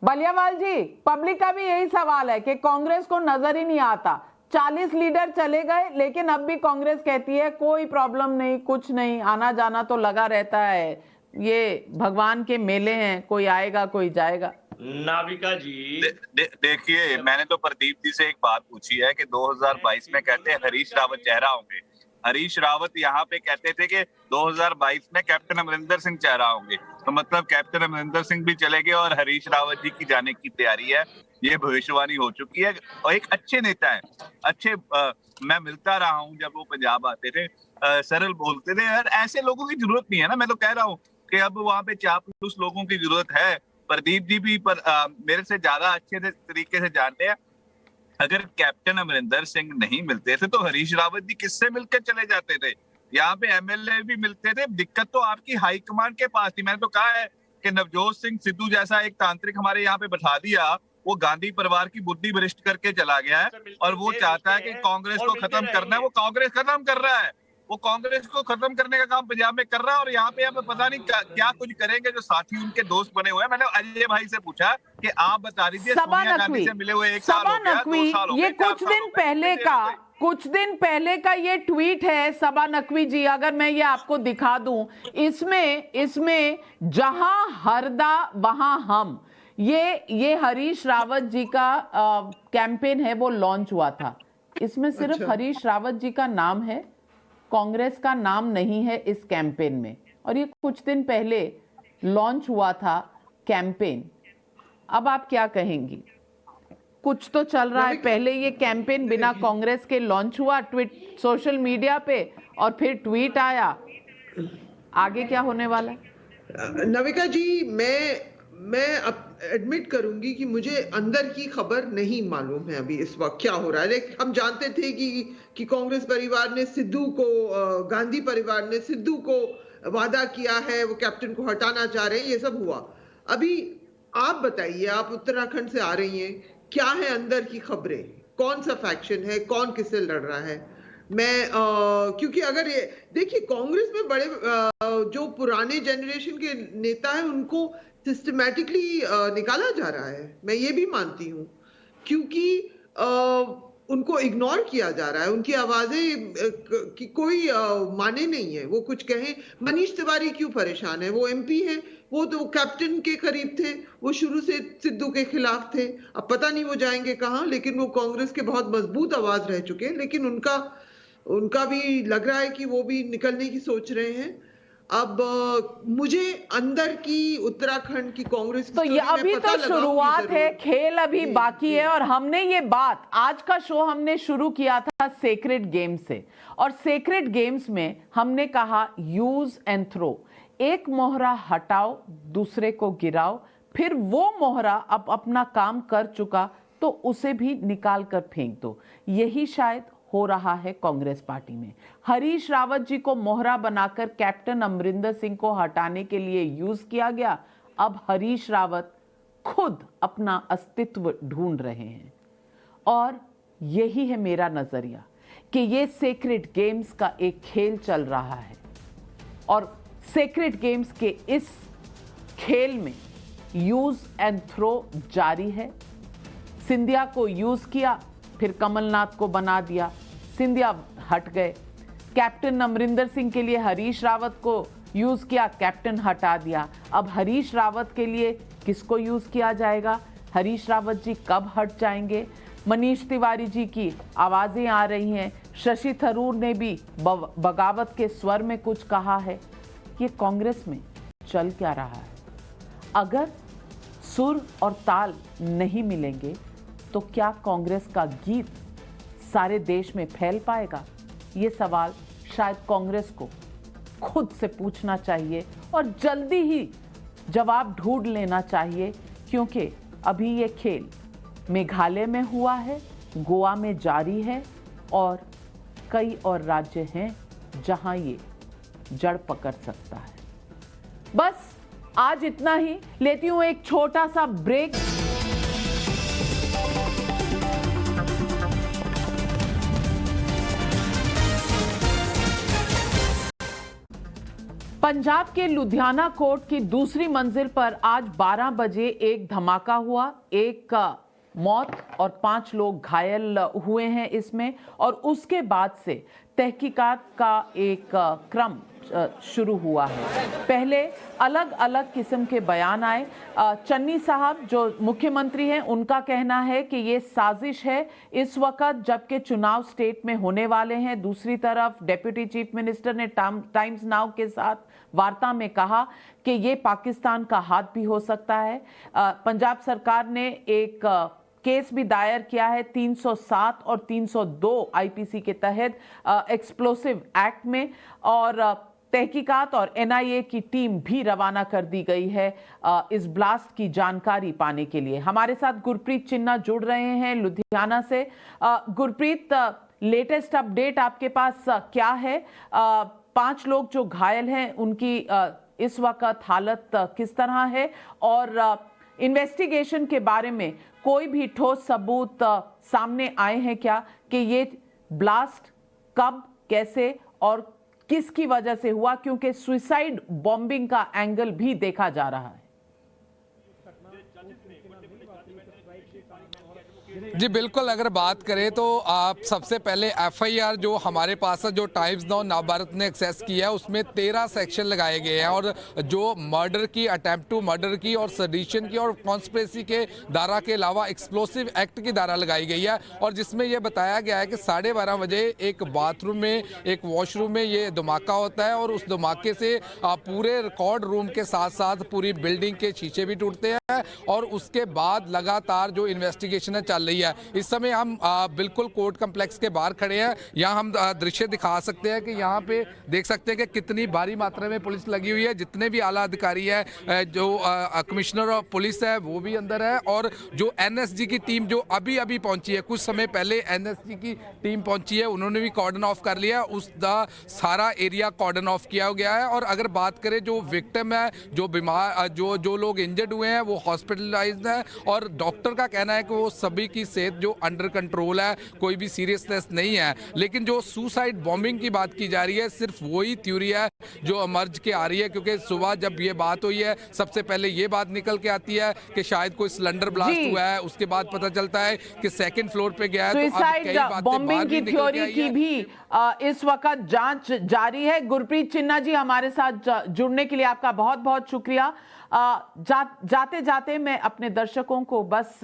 बलियावाल जी, पब्लिक का भी यही सवाल है कि कांग्रेस को नजर ही नहीं आता। 40 लीडर चले गए, लेकिन अब भी कांग्रेस कहती है कोई प्रॉब्लम नहीं, कुछ नहीं, आना जाना तो लगा रहता है, ये भगवान के मेले हैं, कोई आएगा कोई जाएगा। नाविका जी, देखिए, मैंने तो प्रदीप जी से एक बात पूछी है कि 2022 में कहते हैं हरीश रावत चेहरा होंगे। हरीश रावत यहाँ पे कहते थे कि 2022 में कैप्टन अमरिंदर सिंह चेहरा होंगे, तो मतलब कैप्टन अमरिंदर सिंह भी चले गए और हरीश रावत जी की जाने की तैयारी है। ये भविष्यवाणी हो चुकी है। और एक अच्छे नेता है, अच्छे मैं मिलता रहा हूँ जब वो पंजाब आते थे, सरल बोलते थे, यार ऐसे लोगों की जरूरत नहीं है ना। मैं तो कह रहा हूँ कि अब वहाँ पे चापलूस लोगों की जरूरत है। प्रदीप जी भी मेरे से ज्यादा अच्छे तरीके से जानते हैं। अगर कैप्टन अमरिंदर सिंह नहीं मिलते थे तो हरीश रावत जी किससे मिलकर चले जाते थे? यहाँ पे एमएलए भी मिलते थे। दिक्कत तो आपकी हाईकमान के पास थी। मैंने तो कहा है कि नवजोत सिंह सिद्धू जैसा एक तांत्रिक हमारे यहाँ पे बैठा दिया, वो गांधी परिवार की बुद्धि भ्रष्ट करके चला गया है और वो चाहता है कि कांग्रेस को खत्म करना है। वो कांग्रेस खत्म कर रहा है, वो कांग्रेस को खत्म करने का काम पंजाब में कर रहा है। और यहाँ पे अब पता नहीं क्या कुछ करेंगे जो साथी उनके दोस्त बने हुए हैं। मैंने अजय भाई से पूछा कि आप बता दीजिए, सोनिया गांधी से मिले हुए 1 साल हो गया, 2 साल हो गए, ये कुछ दिन पहले का ये ट्वीट है सबा नकवी जी, अगर मैं ये आपको दिखा दूं, इसमें जहां हरदा वहां हम, ये हरीश रावत जी का कैंपेन है, वो लॉन्च हुआ था। इसमें सिर्फ हरीश रावत जी का नाम है, कांग्रेस का नाम नहीं है इस कैंपेन में। और ये कुछ दिन पहले लॉन्च हुआ था कैंपेन। अब आप क्या कहेंगी? कुछ तो चल रहा है। पहले ये कैंपेन बिना कांग्रेस के लॉन्च हुआ सोशल मीडिया पे, और फिर ट्वीट आया। आगे क्या होने वाला है? नविका जी, मैं एडमिट करूंगी कि मुझे अंदर की खबर नहीं मालूम है अभी इस वक्त क्या हो रहा है। लेकिन हम जानते थे कि कांग्रेस परिवार ने सिद्धू को, गांधी परिवार ने सिद्धू को वादा किया है, वो कैप्टन को हटाना चाह रहे हैं, ये सब हुआ। अभी आप बताइए, आप उत्तराखंड से आ रही हैं, क्या है अंदर की खबरें? कौन सा फैक्शन है, कौन किससे लड़ रहा है? क्योंकि अगर ये देखिए, कांग्रेस में बड़े जो पुराने जनरेशन के नेता हैं उनको सिस्टमैटिकली निकाला जा रहा है। मैं ये भी मानती हूँ, क्योंकि उनको इग्नोर किया जा रहा है, उनकी आवाजें की कोई माने नहीं है। वो कुछ कहें, मनीष तिवारी क्यों परेशान है? वो एमपी हैं, वो तो कैप्टन के करीब थे, वो शुरू से सिद्धू के खिलाफ थे। अब पता नहीं वो जाएंगे कहाँ, लेकिन वो कांग्रेस के बहुत मजबूत आवाज रह चुके हैं। लेकिन उनका उनका भी लग रहा है कि वो भी निकलने की सोच रहे हैं। अब मुझे अंदर की उत्तराखंड की कांग्रेस तो ये अभी तो शुरुआत है, खेल अभी बाकी है। और हमने ये बात, आज का शो हमने शुरू किया था सेक्रेड गेम्स से, और सेक्रेड गेम्स में हमने कहा यूज एंड थ्रो, एक मोहरा हटाओ दूसरे को गिराओ, फिर वो मोहरा अब अपना काम कर चुका तो उसे भी निकाल कर फेंक दो। यही शायद हो रहा है कांग्रेस पार्टी में। हरीश रावत जी को मोहरा बनाकर कैप्टन अमरिंदर सिंह को हटाने के लिए यूज किया गया। अब हरीश रावत खुद अपना अस्तित्व ढूंढ रहे हैं, और यही है मेरा नजरिया कि ये सेक्रेड गेम्स का एक खेल चल रहा है, और सेक्रेड गेम्स के इस खेल में यूज एंड थ्रो जारी है। सिंधिया को यूज किया, फिर कमलनाथ को बना दिया, सिंधिया हट गए। कैप्टन अमरिंदर सिंह के लिए हरीश रावत को यूज किया, कैप्टन हटा दिया। अब हरीश रावत के लिए किसको यूज किया जाएगा? हरीश रावत जी कब हट जाएंगे? मनीष तिवारी जी की आवाजें आ रही हैं, शशि थरूर ने भी बगावत के स्वर में कुछ कहा है। ये कांग्रेस में चल क्या रहा है? अगर सुर और ताल नहीं मिलेंगे तो क्या कांग्रेस का गीत सारे देश में फैल पाएगा? ये सवाल शायद कांग्रेस को खुद से पूछना चाहिए और जल्दी ही जवाब ढूंढ लेना चाहिए, क्योंकि अभी ये खेल मेघालय में हुआ है, गोवा में जारी है, और कई और राज्य हैं जहां ये जड़ पकड़ सकता है। बस आज इतना ही, लेती हूं एक छोटा सा ब्रेक। पंजाब के लुधियाना कोर्ट की दूसरी मंजिल पर आज 12 बजे एक धमाका हुआ। एक मौत और 5 लोग घायल हुए हैं इसमें, और उसके बाद से तहकीकात का एक क्रम शुरू हुआ है। पहले अलग अलग किस्म के बयान आए। चन्नी साहब जो मुख्यमंत्री हैं, उनका कहना है कि ये साजिश है इस वक्त जबकि चुनाव स्टेट में होने वाले हैं। दूसरी तरफ डिप्टी चीफ मिनिस्टर ने टाइम्स नाउ के साथ वार्ता में कहा कि ये पाकिस्तान का हाथ भी हो सकता है। पंजाब सरकार ने एक केस भी दायर किया है 307 और 302 आईपीसी के तहत एक्सप्लोसिव एक्ट में, और तहकीकात और एनआईए की टीम भी रवाना कर दी गई है इस ब्लास्ट की जानकारी पाने के लिए। हमारे साथ गुरप्रीत चिन्ना जुड़ रहे हैं लुधियाना से। गुरप्रीत, लेटेस्ट अपडेट आपके पास क्या है? 5 लोग जो घायल हैं उनकी इस वक्त हालत किस तरह है, और इन्वेस्टिगेशन के बारे में कोई भी ठोस सबूत सामने आए हैं क्या कि ये ब्लास्ट कब, कैसे और किसकी वजह से हुआ? क्योंकि सुसाइड बॉम्बिंग का एंगल भी देखा जा रहा है। जी बिल्कुल, अगर बात करें तो आप सबसे पहले एफआईआर जो हमारे पास है, जो टाइम्स नाउ नवभारत ने एक्सेस किया है, उसमें 13 सेक्शन लगाए गए हैं, और जो मर्डर की, अटेम्प्ट टू मर्डर की और सेडिशन की और कॉन्स्पिरेसी के धारा के अलावा एक्सप्लोसिव एक्ट की धारा लगाई गई है, और जिसमें यह बताया गया है कि 12:30 बजे एक बाथरूम में, एक वॉशरूम में ये धमाका होता है, और उस धमाके से पूरे रिकॉर्ड रूम के साथ साथ पूरी बिल्डिंग के शीशे भी टूटते हैं, और उसके बाद लगातार जो इन्वेस्टिगेशन है चल रही है। इस समय हम बिल्कुल कोर्ट कम्प्लेक्स के बाहर खड़े हैं। यहाँ हम दृश्य दिखा सकते हैं कि यहाँ पे देख सकते हैं कि कितनी भारी मात्रा में पुलिस लगी हुई है। जितने भी आला अधिकारी है, जो कमिश्नर ऑफ पुलिस है वो भी अंदर है, और जो एनएसजी की टीम जो अभी अभी पहुंची है, कुछ समय पहले एनएसजी की टीम पहुंची है, उन्होंने भी कॉर्डन ऑफ कर लिया। उसका सारा एरिया कॉर्डन ऑफ किया गया है। और अगर बात करें जो विक्टिम है, जो बीमार, जो लोग इंजर्ड हुए हैं, वो हॉस्पिटलाइज्ड है, और डॉक्टर का कहना है कि वो सभी की सेहत जो अंडर कंट्रोल है, कोई भी सीरियसनेस नहीं है। लेकिन जो सुसाइड बॉम्बिंग की बात की जा रही है, सिर्फ वही थ्योरी है जो इमर्ज के आ रही है, क्योंकि सुबह जब ये बात हुई है, सबसे पहले ये बात निकल के आती है कि शायद कोई सिलेंडर ब्लास्ट हुआ है, उसके बाद पता चलता है कि सेकंड फ्लोर पे गया है। सुसाइड बॉम्बिंग की थ्योरी की भी इस वक्त जांच जारी है। गुरप्रीत चिन्ना जी, हमारे साथ जुड़ने के लिए आपका बहुत बहुत शुक्रिया। जाते जाते मैं अपने दर्शकों को बस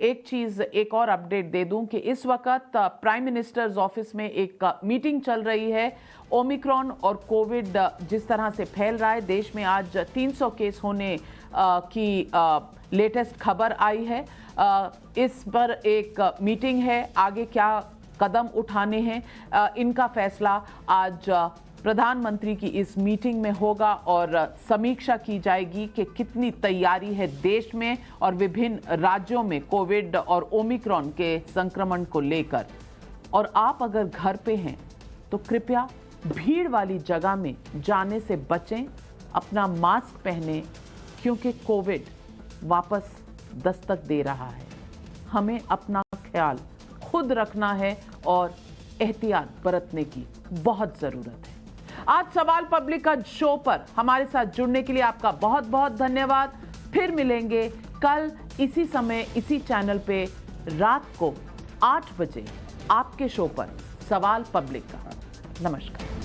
एक चीज, एक और अपडेट दे दूं कि इस वक्त प्राइम मिनिस्टर्स ऑफिस में एक मीटिंग चल रही है। ओमिक्रॉन और कोविड जिस तरह से फैल रहा है, देश में आज 300 केस होने की लेटेस्ट खबर आई है। इस पर एक मीटिंग है, आगे क्या कदम उठाने हैं इनका फैसला आज प्रधानमंत्री की इस मीटिंग में होगा और समीक्षा की जाएगी कि कितनी तैयारी है देश में और विभिन्न राज्यों में कोविड और ओमिक्रॉन के संक्रमण को लेकर। और आप अगर घर पे हैं तो कृपया भीड़ वाली जगह में जाने से बचें, अपना मास्क पहनें, क्योंकि कोविड वापस दस्तक दे रहा है। हमें अपना ख्याल खुद रखना है और एहतियात बरतने की बहुत ज़रूरत है। आज सवाल पब्लिक का शो पर हमारे साथ जुड़ने के लिए आपका बहुत बहुत धन्यवाद। फिर मिलेंगे कल इसी समय इसी चैनल पे रात को 8 बजे आपके शो पर सवाल पब्लिक का। नमस्कार।